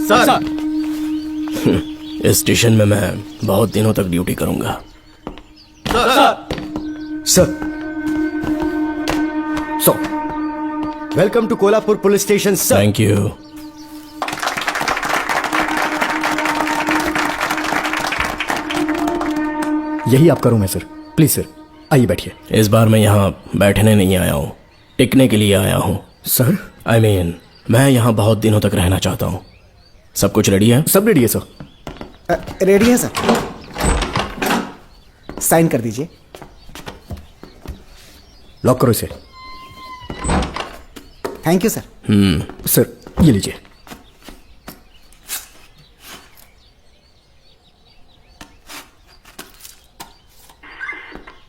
Sir. इस station में मैं बहुत दिनों तक ड्यूटी करूंगा। Sir welcome to Kolhapur police station sir. Thank you. यही आपका रूम है सर, प्लीज सर आइए बैठिए। इस बार मैं यहाँ बैठने नहीं आया हूँ, टिकने के लिए आया हूँ। सर I mean, मैं यहाँ बहुत दिनों तक रहना चाहता हूँ। सब कुछ रेडी है? सब रेडी है सर। रेडी है सर, साइन कर दीजिए। लॉक करो इसे। Thank you sir. सर ये लीजिए।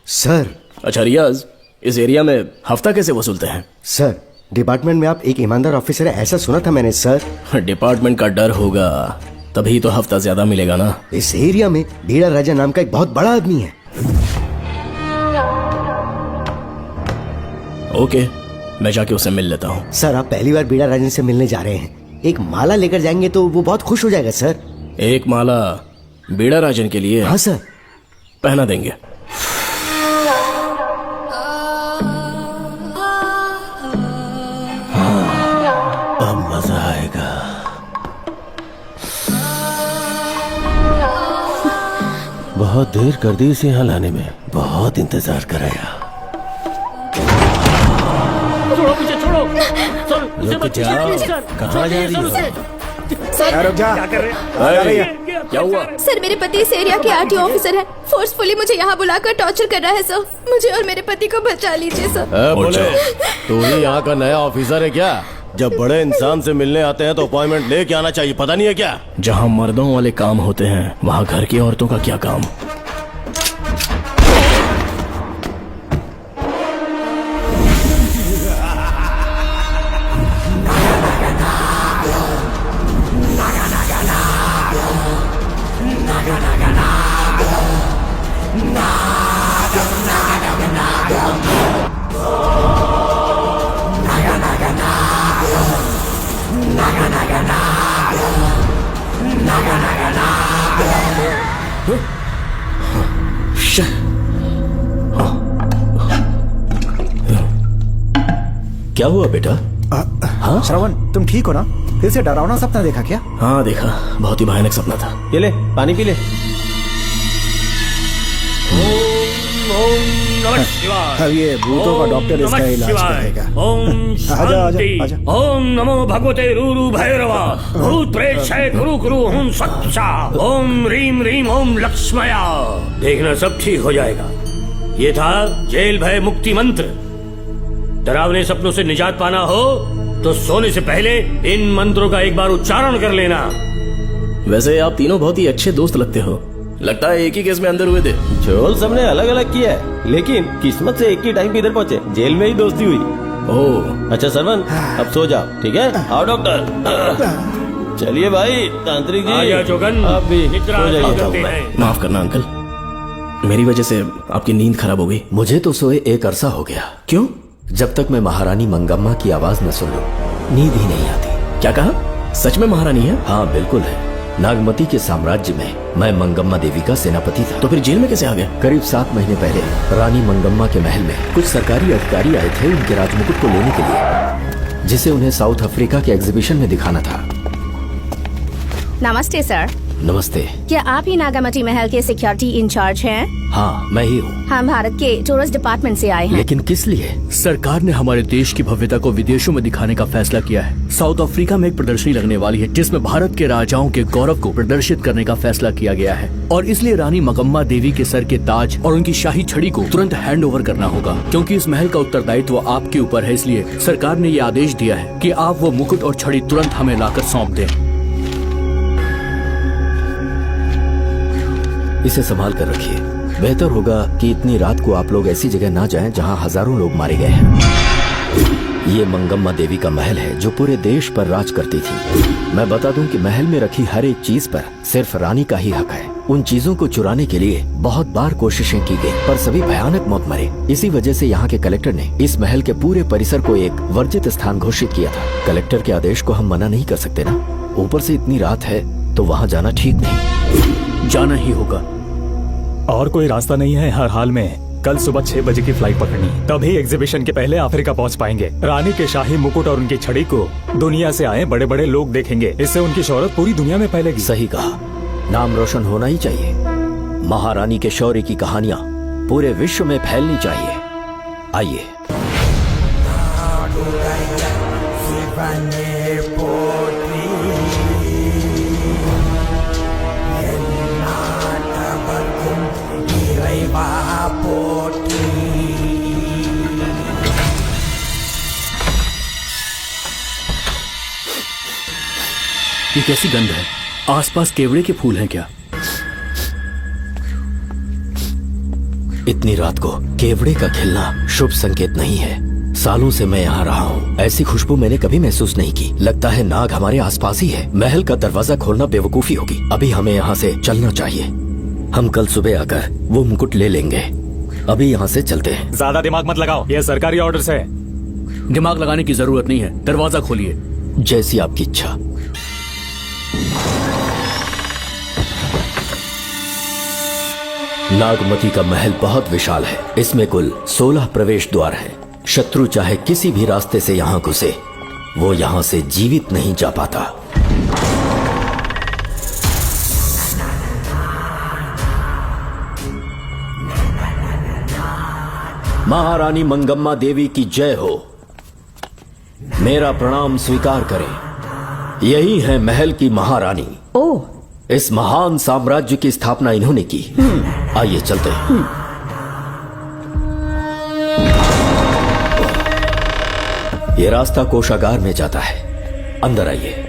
सर अच्छा रियाज, इस एरिया में हफ्ता कैसे वसूलते हैं? सर डिपार्टमेंट में आप एक ईमानदार ऑफिसर है ऐसा सुना था मैंने सर। डिपार्टमेंट का डर होगा तभी तो हफ्ता ज्यादा मिलेगा ना। इस एरिया में भीड़ा राजा नाम का एक बहुत बड़ा आदमी है। ओके, मैं जाके उससे मिल लेता हूँ। सर आप पहली बार भीड़ा राजन से मिलने जा रहे हैं, एक माला लेकर जाएंगे तो वो बहुत खुश हो जाएगा सर। एक माला बीड़ा राजन के लिए? हाँ सर। पहना देंगे। अब मजा आएगा। बहुत देर कर दी इसे यहाँ लाने में, बहुत इंतजार कराया। रुक जाओ, कहाँ जा रही हो? रुक जा। क्या हुआ? सर मेरे पति इस एरिया के आरटीओ ऑफिसर हैं। फोर्सफुली मुझे यहाँ बुलाकर टॉर्चर कर रहा है सर। मुझे और मेरे पति को बचा लीजिए सर। बोले तू ही यहाँ का नया ऑफिसर है क्या? जब बड़े इंसान से मिलने आते हैं तो अपॉइंटमेंट लेके आना चाहिए, पता नहीं है क्या? जहाँ मर्दों वाले काम होते हैं वहाँ घर की औरतों का क्या काम? क्या हुआ बेटा? हाँ श्रवण, तुम ठीक हो ना? फिर से डरावना सपना देखा क्या? हाँ देखा, बहुत ही भयानक सपना था। ये ले पानी पी ले। अब ये भूतों का डॉक्टर इसका इलाज करेगा। ओम आजा आजा शांति। आजा। ओम नमो भगवते रूरु भैरवा भूत प्रेत शय गुरु गुरु ओम सच्चा ओम रीम रीम ओम लक्ष्मया। देखना सब ठीक हो जाएगा। ये था जेल भय मुक्ति मंत्र। डरावने सपनों से निजात पाना हो तो सोने से पहले इन मंत्रों का एक बार उच्चारण कर लेना। वैसे आप तीनों बहुत ही अच्छे दोस्त लगते हो। लगता है एक ही केस में अंदर हुए थे। झोल सबने अलग अलग किया है, लेकिन किस्मत से एक ही टाइम पे इधर पहुंचे, जेल में ही दोस्ती हुई। ओह अच्छा सरवन, अब सो जाओ, ठीक है? आओ डॉक्टर। चलिए भाई तांत्रिक जी, आजा जोगन, आप भी निद्रा सो जाइए। करते हैं। माफ करना अंकल, मेरी वजह से आपकी नींद खराब हो गई। मुझे तो सोए एक अरसा हो गया। क्यों? जब तक मैं महारानी मंगम्मा की आवाज न सुन लूं, नींद ही नहीं आती। क्या कहा? सच में महारानी है? हाँ बिल्कुल है। नागमती के साम्राज्य में मैं मंगम्मा देवी का सेनापति था। तो फिर जेल में कैसे आ गए? करीब 7 महीने पहले रानी मंगम्मा के महल में कुछ सरकारी अधिकारी आए थे उनके राजमुकुट को लेने के लिए, जिसे उन्हें साउथ अफ्रीका के एग्जीबिशन में दिखाना था। नमस्ते सर। नमस्ते। क्या आप ही नागामती महल के सिक्योरिटी इंचार्ज हैं? हाँ मैं ही हूँ। हम भारत के टूरिस्ट डिपार्टमेंट से आए हैं। लेकिन किस लिए? सरकार ने हमारे देश की भव्यता को विदेशों में दिखाने का फैसला किया है। साउथ अफ्रीका में एक प्रदर्शनी लगने वाली है जिसमें भारत के राजाओं के गौरव को प्रदर्शित करने का फैसला किया गया है, और इसलिए रानी मंगम्मा देवी के सर के ताज और उनकी शाही छड़ी को तुरंत हैंड ओवर करना होगा। क्योंकि इस महल का उत्तरदायित्व आपके ऊपर है, इसलिए सरकार ने ये आदेश दिया है कि आप वो मुकुट और छड़ी तुरंत हमें लाकर सौंप दें। इसे संभाल कर रखिए। बेहतर होगा कि इतनी रात को आप लोग ऐसी जगह ना जाएं जहां हजारों लोग मारे गए हैं। ये मंगम्मा देवी का महल है जो पूरे देश पर राज करती थी। मैं बता दूं कि महल में रखी हर एक चीज पर सिर्फ रानी का ही हक है। उन चीजों को चुराने के लिए बहुत बार कोशिशें की गई, पर सभी भयानक मौत मरे। इसी वजह से यहाँ के कलेक्टर ने इस महल के पूरे परिसर को एक वर्जित स्थान घोषित किया था। कलेक्टर के आदेश को हम मना नहीं कर सकते ना। ऊपर से इतनी रात है तो वहाँ जाना ठीक नहीं। जाना ही होगा। और कोई रास्ता नहीं है। हर हाल में कल सुबह 6 बजे की फ्लाइट पकड़नी, तभी एग्जीबिशन के पहले अफ्रीका पहुंच पाएंगे। रानी के शाही मुकुट और उनकी छड़ी को दुनिया से आए बड़े बड़े लोग देखेंगे। इससे उनकी शोहरत पूरी दुनिया में फैलेगी। सही कहा, नाम रोशन होना ही चाहिए। महारानी के शौर्य की कहानियां पूरे विश्व में फैलनी चाहिए। आइए। ये कैसी गंध है? आसपास केवड़े के फूल हैं क्या? इतनी रात को केवड़े का खिलना शुभ संकेत नहीं है। सालों से मैं यहाँ रहा हूँ, ऐसी खुशबू मैंने कभी महसूस नहीं की। लगता है नाग हमारे आसपास ही है। महल का दरवाजा खोलना बेवकूफी होगी। अभी हमें यहाँ से चलना चाहिए। हम कल सुबह आकर वो मुकुट ले लेंगे। अभी यहाँ से चलते हैं। ज्यादा दिमाग मत लगाओ, ये सरकारी ऑर्डर्स है। दिमाग लगाने की जरूरत नहीं है, दरवाजा खोलिए। जैसी आपकी इच्छा। नागमती का महल बहुत विशाल है। इसमें कुल 16 प्रवेश द्वार हैं। शत्रु चाहे किसी भी रास्ते से यहाँ घुसे, वो यहाँ से जीवित नहीं जा पाता। महारानी मंगम्मा देवी की जय हो। मेरा प्रणाम स्वीकार करें। यही है महल की महारानी। ओह, इस महान साम्राज्य की स्थापना इन्होंने की। आइए चलते हैं। ये रास्ता कोषागार में जाता है। अंदर आइए।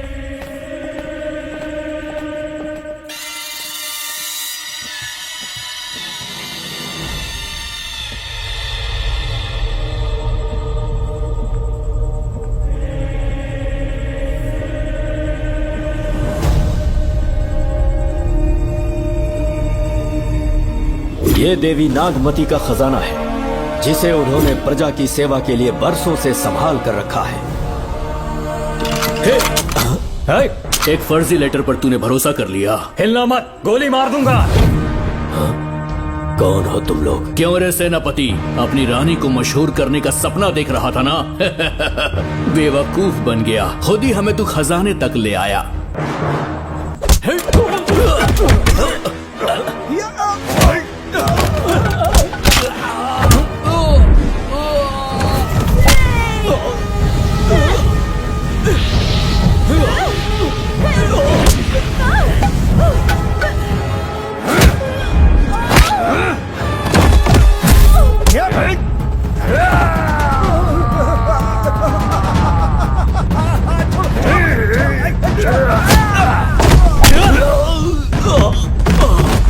ये देवी नागमती का खजाना है, जिसे उन्होंने प्रजा की सेवा के लिए बरसों से संभाल कर रखा है। एक फर्जी लेटर पर तूने भरोसा कर लिया। हिलना मत, गोली मार दूंगा। कौन हो तुम लोग? क्यों रे सेनापति, अपनी रानी को मशहूर करने का सपना देख रहा था ना? बेवकूफ बन गया। खुद ही हमें तू खजाने तक ले आया।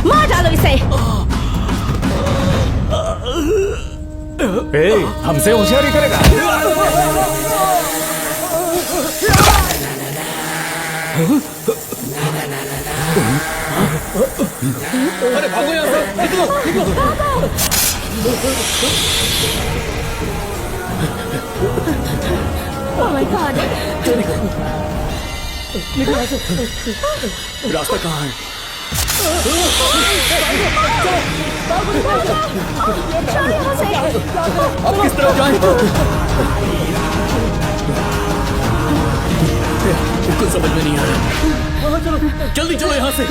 मार डालो इसे। हमसे होशियारी करेगा। अरे भागो यहाँ से, निकलो, निकलो। Oh my God! रास्ता कहाँ है? अब किस तरफ जाएं? कुछ समझ में नहीं आ रहा। जल्दी चलो यहाँ से।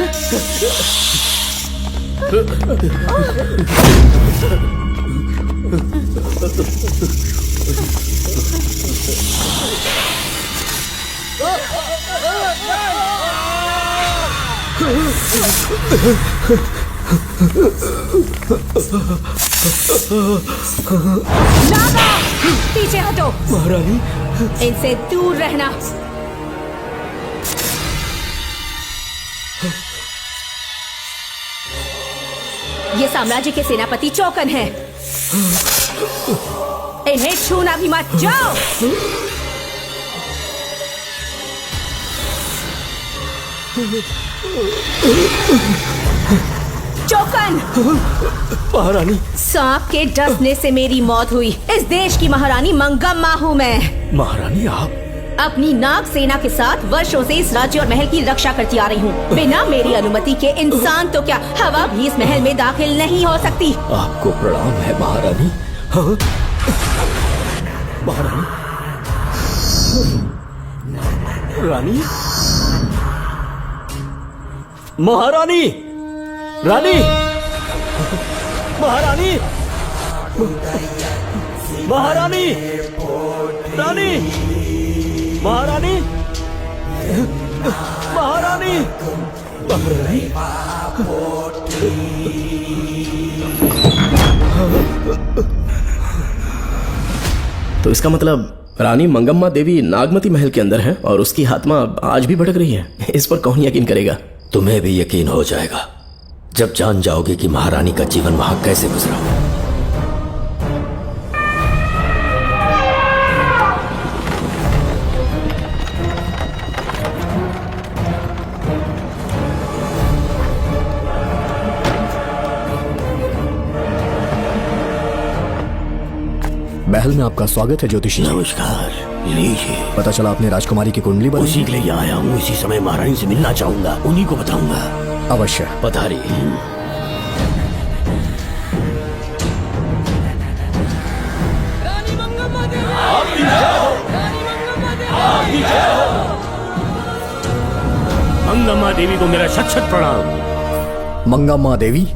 नागा, पीछे हटो। महारानी, इनसे दूर रहना। ये साम्राज्य के सेनापति चौकन हैं। इन्हें छूना भी मत। जाओ। चौकन। महारानी, सांप के डसने से मेरी मौत हुई। इस देश की महारानी मंगम्मा हूँ मैं। महारानी आप? अपनी नाग सेना के साथ वर्षों से इस राज्य और महल की रक्षा करती आ रही हूँ। बिना मेरी अनुमति के इंसान तो क्या हवा भी इस महल में दाखिल नहीं हो सकती। आपको प्रणाम है महारानी। हाँ? महारानी, रानी, महारानी, रानी, महारानी, महारानी, रानी, महारानी, महारानी, महारानी। तो इसका मतलब रानी मंगम्मा देवी नागमती महल के अंदर है और उसकी आत्मा आज भी भटक रही है। इस पर कौन यकीन करेगा? तुम्हें भी यकीन हो जाएगा जब जान जाओगे कि महारानी का जीवन वहां कैसे गुजरा। महल में आपका स्वागत है ज्योतिषी। नमस्कार, लीजिए। पता चला आपने राजकुमारी की कुंडली बनाई। उसी के लिए आया हूँ। इसी समय महारानी से मिलना चाहूंगा, उन्हीं को बताऊंगा। अवश्य। पधारी। मंगम्मा देवी को मेरा शत शत प्रणाम। मंगम्मा देवी,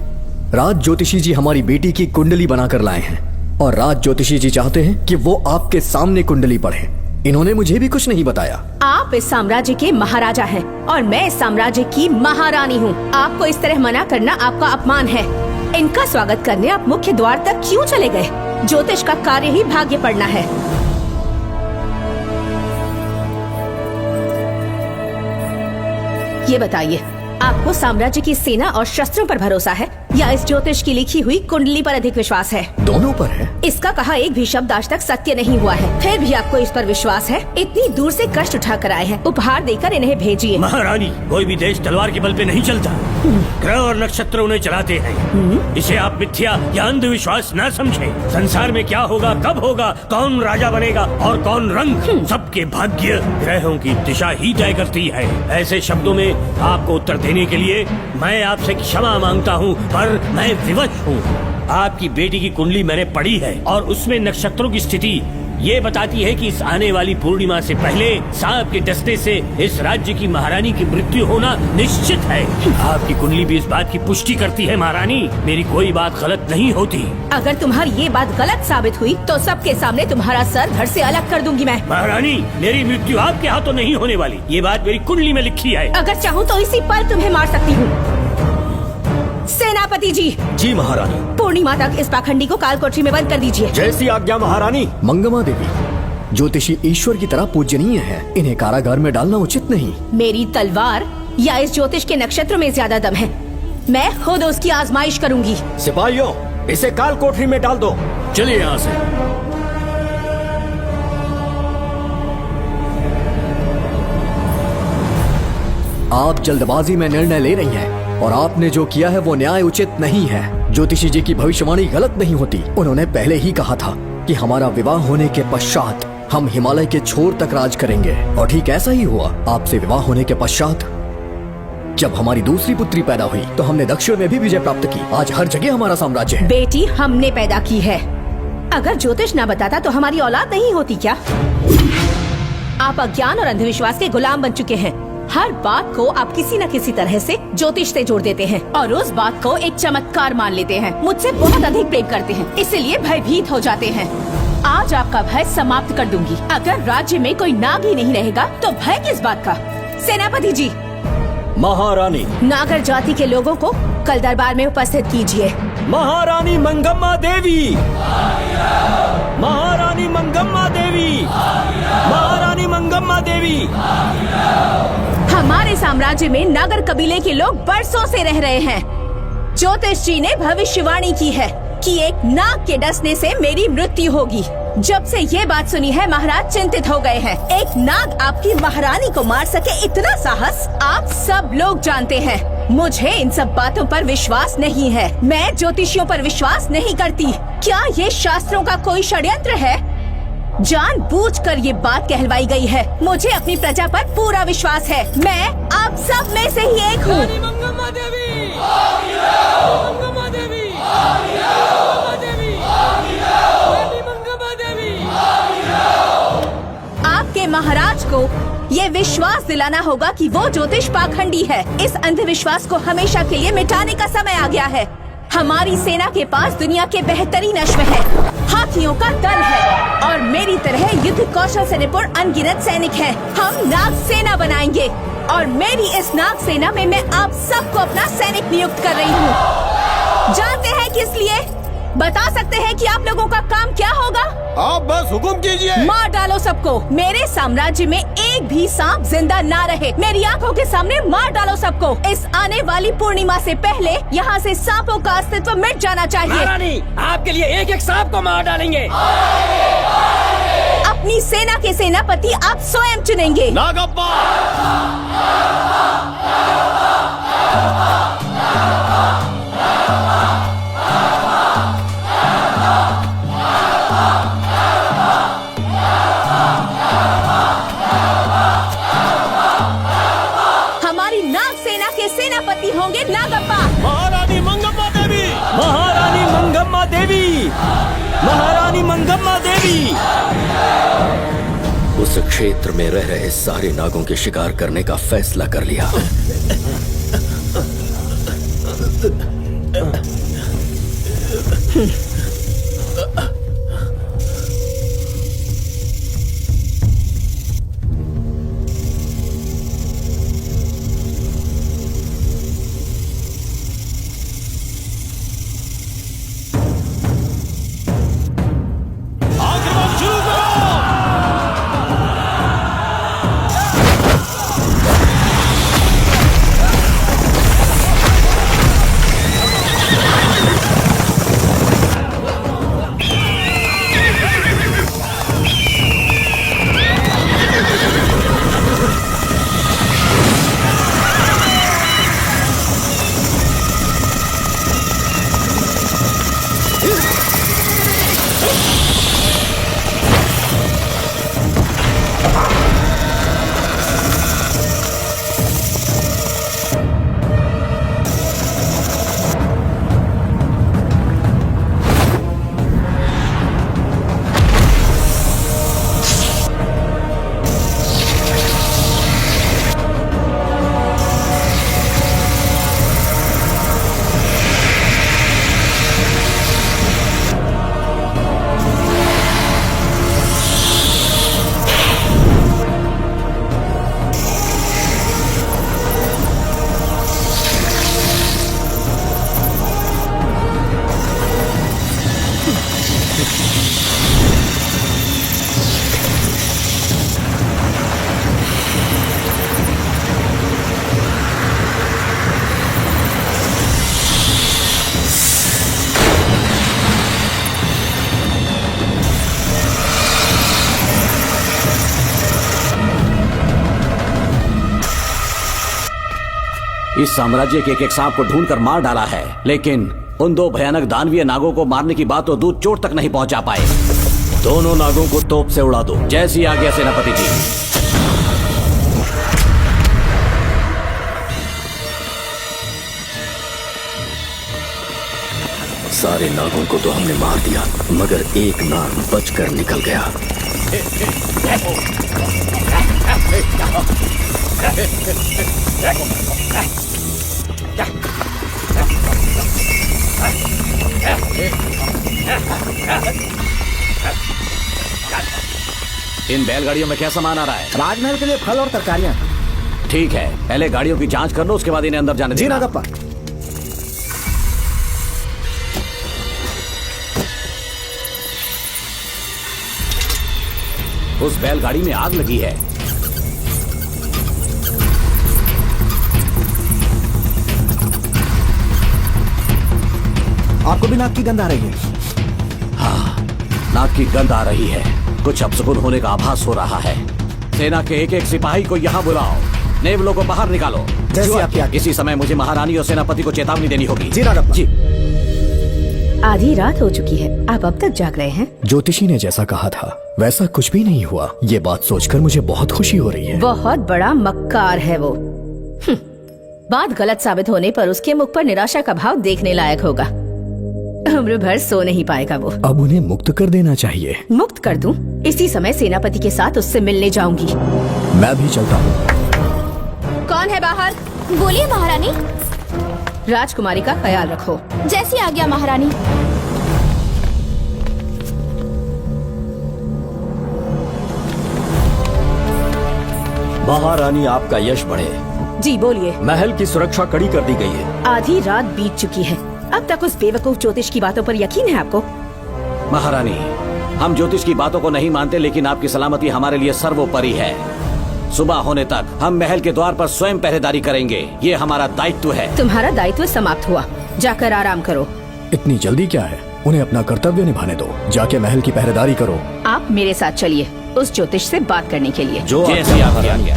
राज ज्योतिषी जी हमारी बेटी की कुंडली बनाकर लाए हैं और राज ज्योतिषी जी चाहते हैं कि वो आपके सामने कुंडली पढ़े। इन्होंने मुझे भी कुछ नहीं बताया। आप इस साम्राज्य के महाराजा हैं और मैं इस साम्राज्य की महारानी हूँ। आपको इस तरह मना करना आपका अपमान है। इनका स्वागत करने आप मुख्य द्वार तक क्यों चले गए? ज्योतिष का कार्य ही भाग्य पढ़ना है। ये बताइए, आपको साम्राज्य की सेना और शस्त्रों पर भरोसा है या इस ज्योतिष की लिखी हुई कुंडली पर अधिक विश्वास है? दोनों पर है। इसका कहा एक भी शब्द आज तक सत्य नहीं हुआ है, फिर भी आपको इस पर विश्वास है? इतनी दूर से कष्ट उठा कर आए हैं, उपहार देकर इन्हें भेजिए। महारानी, कोई भी देश तलवार के बल पे नहीं चलता, ग्रह और नक्षत्र उन्हें चलाते हैं। इसे आप मिथ्या या अंधविश्वास न समझें। संसार में क्या होगा, कब होगा, कौन राजा बनेगा और कौन रंग, सबके भाग्य ग्रहों की दिशा ही तय करती है। ऐसे शब्दों में आपको उत्तर देने के लिए मैं आपसे क्षमा मांगता हूँ, पर मैं विवश हूँ। आपकी बेटी की कुंडली मैंने पढ़ी है और उसमें नक्षत्रों की स्थिति ये बताती है कि इस आने वाली पूर्णिमा से पहले सांप के डसने से इस राज्य की महारानी की मृत्यु होना निश्चित है। आपकी कुंडली भी इस बात की पुष्टि करती है। महारानी, मेरी कोई बात गलत नहीं होती। अगर तुम्हारी ये बात गलत साबित हुई तो सबके सामने तुम्हारा सर धड़ से अलग कर दूंगी मैं। महारानी, मेरी मृत्यु आपके हाथों नहीं होने वाली, ये बात मेरी कुंडली में लिखी है। अगर चाहूँ तो इसी पल तुम्हें मार सकती हूँ। सेनापति जी। जी महारानी। पूर्णिमा तक इस पाखंडी को कालकोठरी में बंद कर दीजिए। जैसी आज्ञा महारानी। मंगम्मा देवी, ज्योतिषी ईश्वर की तरह पूजनीय है, इन्हें कारागार में डालना उचित नहीं। मेरी तलवार या इस ज्योतिष के नक्षत्र में ज्यादा दम है? मैं खुद उसकी आजमाइश करूंगी। सिपाहियों, इसे काल कोठरी में डाल दो। चलिए यहाँ से। आप जल्दबाजी में निर्णय ले रही हैं और आपने जो किया है वो न्याय उचित नहीं है। ज्योतिषी जी की भविष्यवाणी गलत नहीं होती। उन्होंने पहले ही कहा था कि हमारा विवाह होने के पश्चात हम हिमालय के छोर तक राज करेंगे और ठीक ऐसा ही हुआ। आपसे विवाह होने के पश्चात जब हमारी दूसरी पुत्री पैदा हुई तो हमने दक्षिण में भी विजय प्राप्त की। आज हर जगह हमारा साम्राज्य है। बेटी हमने पैदा की है। अगर ज्योतिष ना बताता तो हमारी औलाद नहीं होती क्या? आप अज्ञान और अंधविश्वास के गुलाम बन चुके हैं। हर बात को आप किसी न किसी तरह से ज्योतिष से जोड़ देते हैं और उस बात को एक चमत्कार मान लेते हैं। मुझसे बहुत अधिक प्रेम करते हैं, इसलिए भयभीत हो जाते हैं। आज आपका भय समाप्त कर दूंगी। अगर राज्य में कोई नाग ही नहीं रहेगा तो भय किस बात का? सेनापति जी। महारानी। नागर जाति के लोगों को कल दरबार में उपस्थित कीजिए। महारानी मंगम्मा देवी। महारानी मंगम्मा देवी। महारानी मंगम्मा देवी। हमारे साम्राज्य में नागर कबीले के लोग बरसों से रह रहे हैं। ज्योतिष जी ने भविष्यवाणी की है कि एक नाग के डसने से मेरी मृत्यु होगी। जब से ये बात सुनी है महाराज चिंतित हो गए हैं। एक नाग आपकी महारानी को मार सके इतना साहस आप सब लोग जानते हैं। मुझे इन सब बातों पर विश्वास नहीं है। मैं ज्योतिषियों पर विश्वास नहीं करती। क्या ये शास्त्रों का कोई षड्यंत्र है? जानबूझकर ये बात कहलवाई गई है। मुझे अपनी प्रजा पर पूरा विश्वास है। मैं आप सब में से ही एक हूँ। आपके महाराज को ये विश्वास दिलाना होगा कि वो ज्योतिष पाखंडी है। इस अंधविश्वास को हमेशा के लिए मिटाने का समय आ गया है। हमारी सेना के पास दुनिया के बेहतरीन अश्व है, हाथियों का दल है और मेरी तरह युद्ध कौशल से निपुण अनगिनत सैनिक हैं। हम नाग सेना बनाएंगे और मेरी इस नाग सेना में मैं आप सबको अपना सैनिक नियुक्त कर रही हूँ। जानते हैं किस लिए? बता सकते हैं कि आप लोगों का काम क्या होगा? आप बस हुक्म कीजिए। मार डालो सबको। मेरे साम्राज्य में एक भी सांप जिंदा ना रहे। मेरी आंखों के सामने मार डालो सबको। इस आने वाली पूर्णिमा से पहले यहाँ से सांपों का अस्तित्व मिट जाना चाहिए। महारानी, आपके लिए एक एक सांप को मार डालेंगे। अपनी सेना के सेनापति आप स्वयं चुनेंगे। नागप्पा। हमारी नाग सेना के सेनापति होंगे नागप्पा। महारानी मंगम्मा देवी। महारानी मंगम्मा देवी, महारानी मंगम्मा देवी। उस क्षेत्र में रह रहे सारे नागों के शिकार करने का फैसला कर लिया। इस साम्राज्य के एक सांप को ढूंढकर मार डाला है, लेकिन उन दो भयानक दानवीय नागों को मारने की बात तो दूध चोट तक नहीं पहुंचा पाए। दोनों नागों को तोप से उड़ा दो। जैसी आज्ञा सेनापति जी। सारे नागों को तो हमने मार दिया, मगर एक नाग बचकर निकल गया। इन बैलगाड़ियों में क्या सामान आ रहा है? राजमहल के लिए फल और तरकारियां। ठीक है, पहले गाड़ियों की जांच कर लो, उसके बाद इन्हें अंदर जाने जी देना। नागप्पा। उस बैलगाड़ी में आग लगी है। आपको भी नाक की गंध आ रही है? हाँ, नाक की गंध आ रही है। कुछ अपशकुन होने का आभास हो रहा है। सेना के एक एक सिपाही को यहाँ बुलाओ। नेवलों को बाहर निकालो। जैसी आपकी आज्ञा। इसी समय मुझे महारानी और सेनापति को चेतावनी देनी होगी। जी नागप्पा। जी। आधी रात हो चुकी है, आप अब तक जाग रहे हैं। ज्योतिषी ने जैसा कहा था वैसा कुछ भी नहीं हुआ। ये बात सोचकर मुझे बहुत खुशी हो रही है। बहुत बड़ा मक्कार है वो। बात गलत साबित होने पर उसके मुख पर निराशा का भाव देखने लायक होगा। उम्र भर सो नहीं पाएगा वो। अब उन्हें मुक्त कर देना चाहिए। मुक्त कर दूं? इसी समय सेनापति के साथ उससे मिलने जाऊंगी। मैं भी चलता हूँ। कौन है बाहर? बोलिए महारानी। राजकुमारी का ख्याल रखो। जैसी आज्ञा महारानी। महारानी, आपका यश बढ़े। जी बोलिए। महल की सुरक्षा कड़ी कर दी गई है। आधी रात बीत चुकी है, अब तक उस बेवकूफ ज्योतिष की बातों पर यकीन है आपको? महारानी, हम ज्योतिष की बातों को नहीं मानते, लेकिन आपकी सलामती हमारे लिए सर्वोपरि है। सुबह होने तक हम महल के द्वार पर स्वयं पहरेदारी करेंगे, ये हमारा दायित्व है। तुम्हारा दायित्व समाप्त हुआ, जाकर आराम करो। इतनी जल्दी क्या है? उन्हें अपना कर्तव्य निभाने दो। जाके महल की पहरेदारी करो। आप मेरे साथ चलिए उस ज्योतिष से बात करने के लिए। जो जैसी आपकी आज्ञा।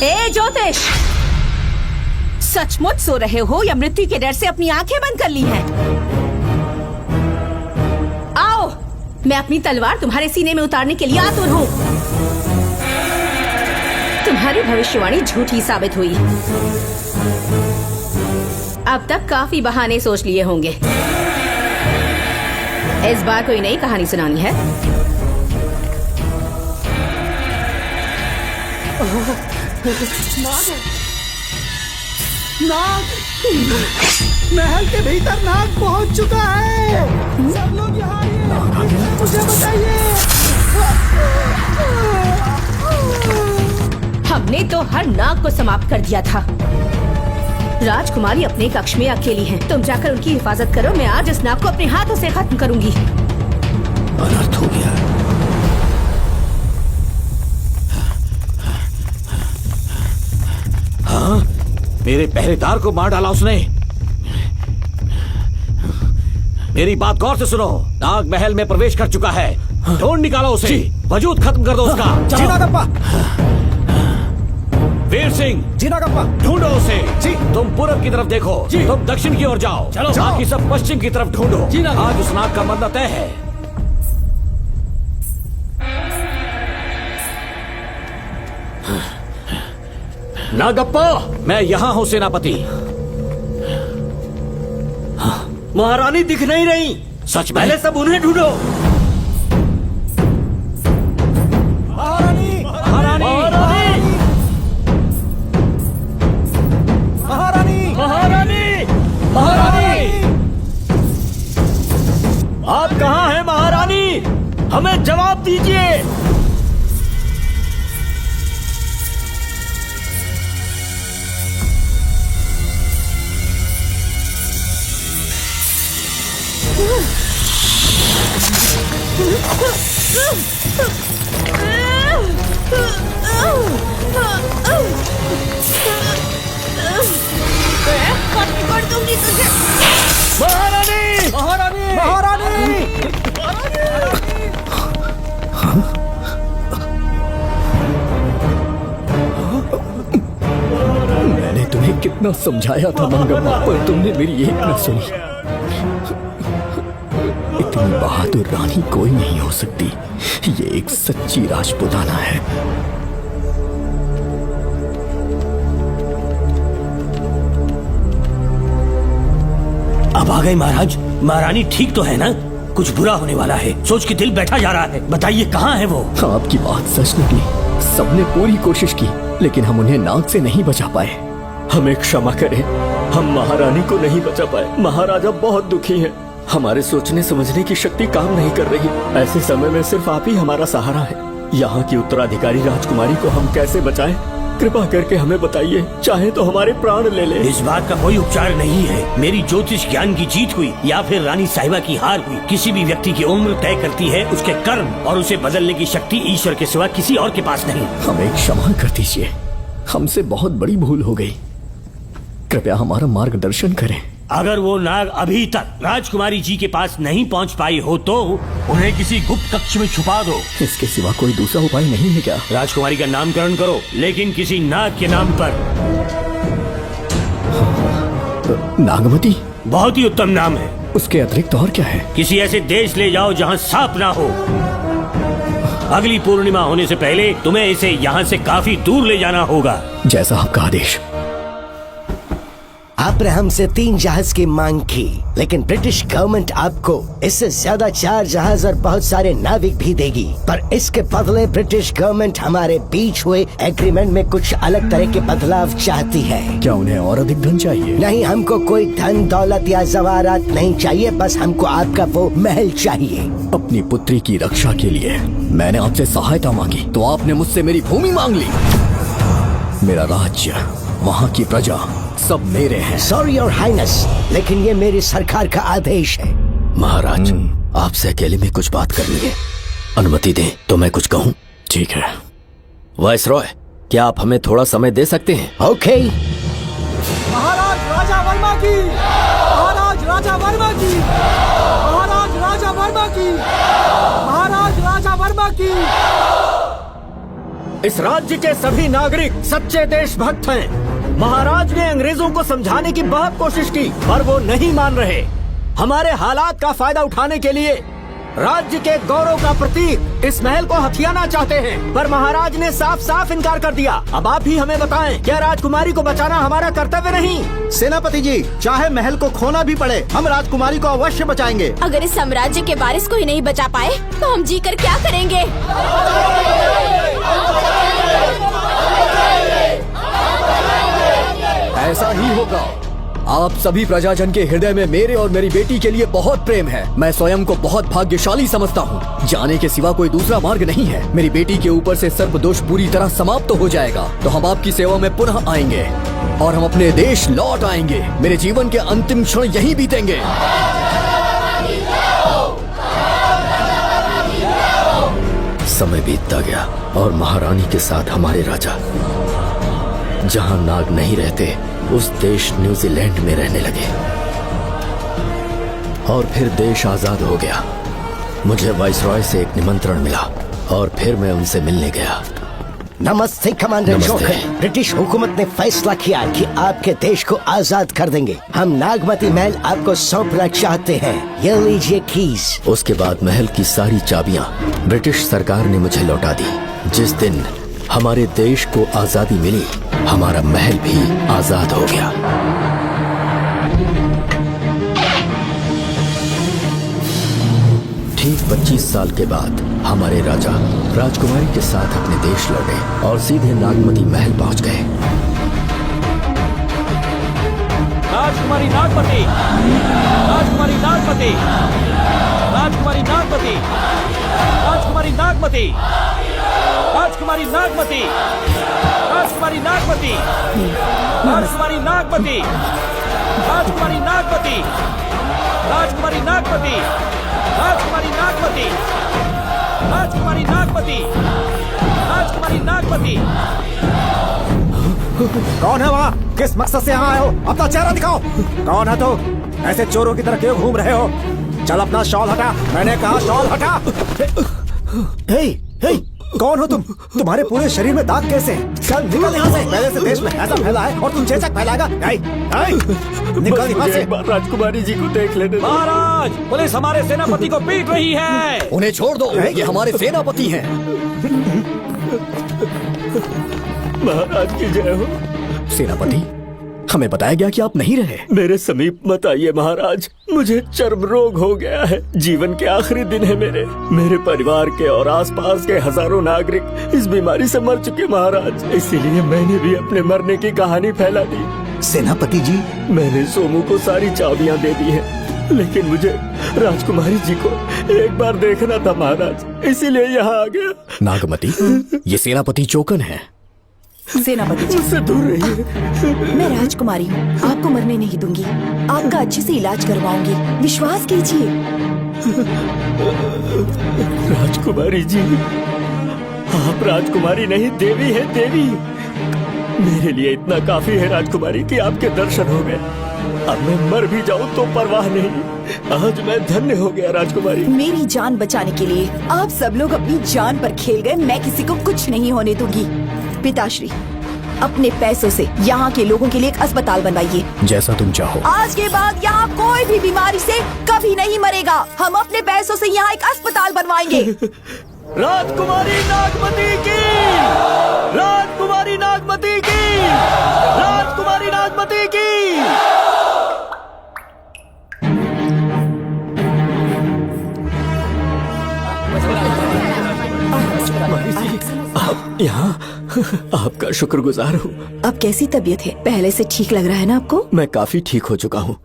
ए ज्योतिष, सचमुच सो रहे हो या मृत्यु के डर से अपनी आंखें बंद कर ली हैं? आओ, मैं अपनी तलवार तुम्हारे सीने में उतारने के लिए आतुर हूँ। तुम्हारी भविष्यवाणी झूठी साबित हुई। अब तक काफी बहाने सोच लिए होंगे। इस बार कोई नई कहानी सुनानी है? नाग! महल के भीतर नाग पहुंच चुका है। सब लोग यहाँ आइए, मुझे बताइए। हमने तो हर नाग को समाप्त कर दिया था। राजकुमारी अपने कक्ष में अकेली हैं। तुम जाकर उनकी हिफाजत करो। मैं आज इस नाग को अपने हाथों से खत्म करूंगी। अनर्थ हो गया। हाँ, मेरे पहरेदार को मार डाला उसने। मेरी बात गौर से सुनो। नाग महल में प्रवेश कर चुका है। ढूंढ निकालो उसे। वजूद खत्म कर दो उसका। जी नागप्पा। वीर सिंह, जी नागप्पा। ढूंढो उसे। जी। तुम पूरब की तरफ देखो। जी। तुम दक्षिण की ओर जाओ। चलो। बाकी सब पश्चिम की तरफ ढूंढो। जी नाग। आज उस नाग का मरना तय है। नागप्पा, मैं यहाँ हूँ सेनापति। महारानी दिख नहीं रही। सच में? पहले सब उन्हें ढूंढो। महारानी! महारानी! महारानी! महारानी, महारानी, आप कहाँ हैं महारानी? हमें जवाब दीजिए। कर दूंगी तुझे। महारानी, महारानी, महारानी! मैंने तुम्हें कितना समझाया था मंगम्मा, पर तुमने मेरी एक न सुनी। इतनी बहादुर रानी कोई नहीं हो सकती। ये एक सच्ची राजपुताना है। अब आ गए महाराज। महारानी ठीक तो है ना? कुछ बुरा होने वाला है, सोच के दिल बैठा जा रहा है। बताइए कहाँ है वो? आपकी बात सच निकली। सबने पूरी कोशिश की, लेकिन हम उन्हें नाग से नहीं बचा पाए। हमें क्षमा करें, हम महारानी को नहीं बचा पाए। महाराजा बहुत दुखी हैं। हमारे सोचने समझने की शक्ति काम नहीं कर रही। ऐसे समय में सिर्फ आप ही हमारा सहारा है। यहाँ की उत्तराधिकारी राजकुमारी को हम कैसे बचाएं? कृपा करके हमें बताइए, चाहे तो हमारे प्राण ले ले। इस बात का कोई उपचार नहीं है। मेरी ज्योतिष ज्ञान की जीत हुई या फिर रानी साहिबा की हार हुई, किसी भी व्यक्ति की उम्र तय करती है उसके कर्म, और उसे बदलने की शक्ति ईश्वर के सिवा किसी और के पास नहीं। हमें क्षमा कर दीजिए, हमसे बहुत बड़ी भूल हो गई। कृपया हमारा मार्गदर्शन करें। अगर वो नाग अभी तक राजकुमारी जी के पास नहीं पहुंच पाई हो तो उन्हें किसी गुप्त कक्ष में छुपा दो। इसके सिवा कोई दूसरा उपाय नहीं है क्या? राजकुमारी का नामकरण करो, लेकिन किसी नाग के नाम पर। नागमती बहुत ही उत्तम नाम है। उसके अतिरिक्त और क्या है? किसी ऐसे देश ले जाओ जहाँ सांप ना हो। अगली पूर्णिमा होने से पहले तुम्हें इसे यहाँ से काफी दूर ले जाना होगा। जैसा आपका आदेश। आपने हमसे 3 जहाज की मांग की, लेकिन ब्रिटिश गवर्नमेंट आपको इससे ज्यादा 4 जहाज और बहुत सारे नाविक भी देगी। पर इसके बदले ब्रिटिश गवर्नमेंट हमारे बीच हुए एग्रीमेंट में कुछ अलग तरह के बदलाव चाहती है। क्या उन्हें और अधिक धन चाहिए? नहीं, हमको कोई धन दौलत या जवाहरात नहीं चाहिए, बस हमको आपका वो महल चाहिए। अपनी पुत्री की रक्षा के लिए मैंने आपसे सहायता मांगी तो आपने मुझसे मेरी भूमि मांग ली। मेरा राज्य, वहाँ की प्रजा सब मेरे हैं। सॉरी योर हाइनेस, लेकिन ये मेरी सरकार का आदेश है। महाराज, आपसे अकेले में कुछ बात करनी है, अनुमति दें तो मैं कुछ कहूँ? ठीक है। वाइसरॉय, क्या आप हमें थोड़ा समय दे सकते हैं? ओके। महाराज राजा वर्मा की, महाराज राजा वर्मा की, महाराज राजा वर्मा की, महाराज राजा वर्मा की। इस राज्य के सभी नागरिक सच्चे देशभक्त हैं। महाराज ने अंग्रेजों को समझाने की बहुत कोशिश की, पर वो नहीं मान रहे। हमारे हालात का फायदा उठाने के लिए राज्य के गौरव का प्रतीक इस महल को हथियाना चाहते हैं, पर महाराज ने साफ साफ इनकार कर दिया। अब आप ही हमें बताएं, क्या राजकुमारी को बचाना हमारा कर्तव्य नहीं? सेनापति जी, चाहे महल को खोना भी पड़े, हम राजकुमारी को अवश्य बचाएंगे। अगर इस साम्राज्य के वारिस को ही नहीं बचा पाए तो हम जीकर क्या करेंगे? ऐसा ही होगा। आप सभी प्रजाजन के हृदय में मेरे और मेरी बेटी के लिए बहुत प्रेम है। मैं स्वयं को बहुत भाग्यशाली समझता हूँ। जाने के सिवा कोई दूसरा मार्ग नहीं है। मेरी बेटी के ऊपर से सर्पदोष पूरी तरह समाप्त हो जाएगा तो हम आपकी सेवा में पुनः आएंगे और हम अपने देश लौट आएंगे। मेरे जीवन के अंतिम क्षण यहीं बीतेंगे। समय बीतता गया और महारानी के साथ हमारे राजा जहां नाग नहीं रहते उस देश न्यूजीलैंड में रहने लगे और फिर देश आजाद हो गया। मुझे वाइसरॉय से एक निमंत्रण मिला और फिर मैं उनसे मिलने गया। नमस्ते कमांडर जोकर। ब्रिटिश हुकूमत ने फैसला किया कि आपके देश को आजाद कर देंगे। हम नागमती महल आपको सौंपना चाहते हैं। ये लीजिए कीज। उसके बाद महल की सारी चाबियां ब्रिटिश सरकार ने मुझे लौटा दी। जिस दिन हमारे देश को आजादी मिली, हमारा महल भी आजाद हो गया। ठीक 25 साल के बाद हमारे राजा राजकुमारी के साथ अपने देश लौटे और सीधे नागमती महल पहुंच गए। राजकुमारी नागमती, राजकुमारी नागमती, राजकुमारी नागमती, राजकुमारी नागमती, राजकुमारी नागमती, राजकुमारी नागमती, राजकुमारी नागमती, राजकुमारी नागमती, राजकुमारी नागमती, राजकुमारी नागमती, राजकुमारी नागमती, राजकुमारी नागमती। कौन है वहाँ? किस मकसद से यहाँ आए हो? अपना चेहरा दिखाओ। कौन है तो? ऐसे चोरों की तरह क्यों घूम रहे हो? चल अपना शॉल हटा। मैंने कहा शॉल हटा। हे, हे, कौन हो तुम? तुम्हारे पूरे शरीर में दाग कैसे? चल निकल यहाँ से। पहले से देश में ऐसा फैला है और तुम चेचक फैलाएगा? निकल यहाँ से। राजकुमारी जी को देख लेने दो। महाराज, पुलिस हमारे सेनापति को पीट रही है। उन्हें छोड़ दो, ये हमारे सेनापति हैं। महाराज की जय हो। सेनापति, हमें बताया गया कि आप नहीं रहे। मेरे समीप मत आइए महाराज, मुझे चर्म रोग हो गया है। जीवन के आखिरी दिन है मेरे परिवार के और आसपास के हजारों नागरिक इस बीमारी से मर चुके महाराज। इसीलिए मैंने भी अपने मरने की कहानी फैला दी। सेनापति जी, मैंने सोमू को सारी चाबियां दे दी हैं, लेकिन मुझे राजकुमारी जी को एक बार देखना था महाराज, इसीलिए यहाँ आ गया। नागमती, ये सेनापति चोकन है। सेनापति जी, मुझसे दूर रहिए। मैं राजकुमारी हूँ, आपको मरने नहीं दूंगी। आपका अच्छे से इलाज करवाऊंगी, विश्वास कीजिए। राजकुमारी जी, आप राजकुमारी नहीं देवी है, देवी। मेरे लिए इतना काफी है राजकुमारी कि आपके दर्शन हो गए। अब मैं मर भी जाऊं तो परवाह नहीं। आज मैं धन्य हो गया राजकुमारी। मेरी जान बचाने के लिए आप सब लोग अपनी जान पर खेल गए। मैं किसी को कुछ नहीं होने दूंगी। पिताश्री, अपने पैसों से यहाँ के लोगों के लिए एक अस्पताल बनवाइए। जैसा तुम चाहो। आज के बाद यहाँ कोई भी बीमारी से कभी नहीं मरेगा। हम अपने पैसों से यहाँ एक अस्पताल बनवाएंगे। राजकुमारी नागमती की, राजकुमारी नागमती की, राजकुमारी नागमती की। आप यहाँ, आपका शुक्रगुजार हूँ। अब कैसी तबीयत है? पहले से ठीक लग रहा है ना आपको? मैं काफी ठीक हो चुका हूँ।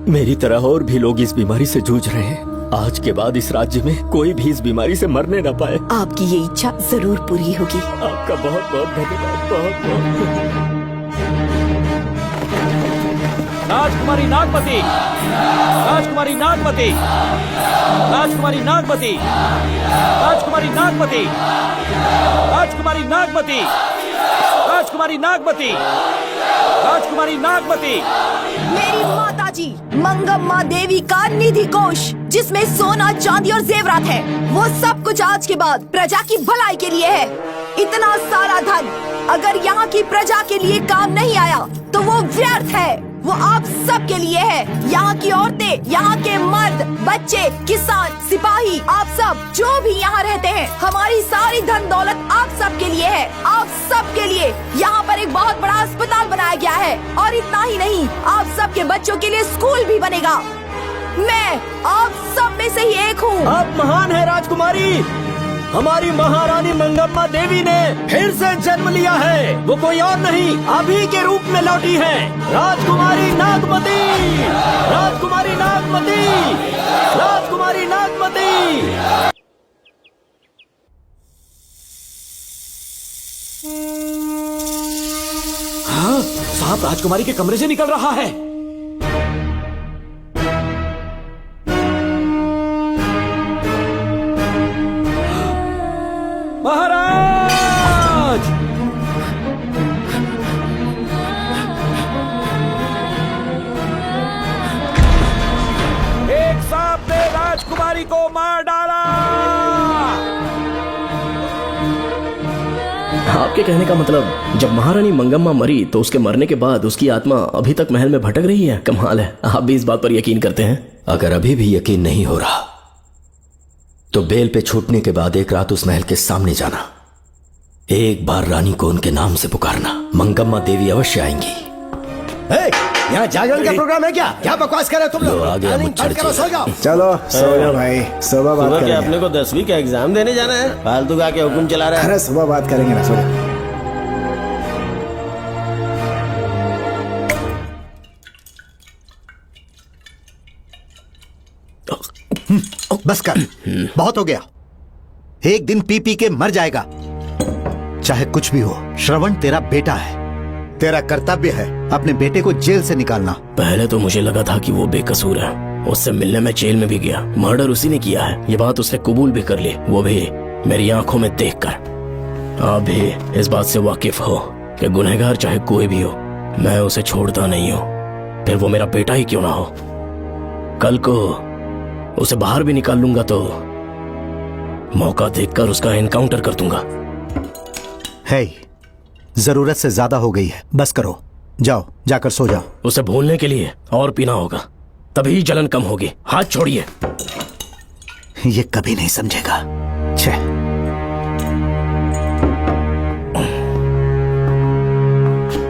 मेरी तरह और भी लोग इस बीमारी से जूझ रहे हैं। आज के बाद इस राज्य में कोई भी इस बीमारी से मरने न पाए। आपकी ये इच्छा जरूर पूरी होगी। आपका बहुत बहुत धन्यवाद, बहुत बहुत। राजकुमारी नागमती, राजकुमारी नागमती, राजकुमारी नागमती, राजकुमारी नागमती, राजकुमारी नागमती, राजकुमारी नागमती, राजकुमारी नागमती। मेरी माताजी मंगम्मा देवी का निधि कोष, जिसमें सोना, चांदी और जेवरात है, वो सब कुछ आज के बाद प्रजा की भलाई के लिए है। इतना सारा धन अगर यहाँ की प्रजा के लिए काम नहीं आया तो वो व्यर्थ है। वो आप सब के लिए है। यहाँ की औरतें, यहाँ के मर्द, बच्चे, किसान, सिपाही, आप सब जो भी यहाँ रहते हैं, हमारी सारी धन दौलत आप सब के लिए है। आप सब के लिए यहाँ पर एक बहुत बड़ा अस्पताल बनाया गया है। और इतना ही नहीं, आप सब के बच्चों के लिए स्कूल भी बनेगा। मैं आप सब में से ही एक हूँ। आप महान है राजकुमारी। हमारी महारानी मंगम्मा देवी ने फिर से जन्म लिया है। वो कोई और नहीं, अभी के रूप में लौटी है। राजकुमारी नागमती, राजकुमारी नागमती, राजकुमारी नागमती। हाँ, साहब राजकुमारी के कमरे से निकल रहा है। महाराज! एक सांप ने राजकुमारी को मार डाला। आपके कहने का मतलब जब महारानी मंगम्मा मरी तो उसके मरने के बाद उसकी आत्मा अभी तक महल में भटक रही है? कमाल है, आप भी इस बात पर यकीन करते हैं? अगर अभी भी यकीन नहीं हो रहा तो बेल पे छूटने के बाद एक रात उस महल के सामने जाना, एक बार रानी को उनके नाम से पुकारना। मंगम्मा देवी अवश्य आएंगी। यहाँ जागरण का प्रोग्राम है क्या? क्या बकवास कर रहे हो तुम लोग? आ गया मुच्छर करो, सो जाओ। चलो सो जाओ भाई, सुबह बात करेंगे। अपने को 10वीं का एग्जाम देने जाना है, फालतू का क्या हुक्म चला रहा है? अरे सुबह बात करेंगे ना, सो जाओ। बस कर, बहुत हो गया। एक दिन पी पी के मर जाएगा। चाहे कुछ भी हो, श्रवण तेरा बेटा है। तेरा कर्तव्य है अपने बेटे को जेल से निकालना। पहले तो मुझे लगा था कि वो बेकसूर है, उससे मिलने में जेल में भी गया। मर्डर उसी ने किया है, ये बात उसने कबूल भी कर ली, वो भी मेरी आंखों में देखकर। आप भी इस बात से वाकिफ हो कि गुनहगार चाहे कोई भी हो, मैं उसे छोड़ता नहीं हूँ, फिर वो मेरा बेटा ही क्यों ना हो। कल को उसे बाहर भी निकाल लूंगा तो मौका देखकर उसका एनकाउंटर कर दूंगा। है, जरूरत से ज्यादा हो गई है, बस करो, जाओ जाकर सो जाओ। उसे भूलने के लिए और पीना होगा, तभी जलन कम होगी। हाथ छोड़िए। ये कभी नहीं समझेगा। छे।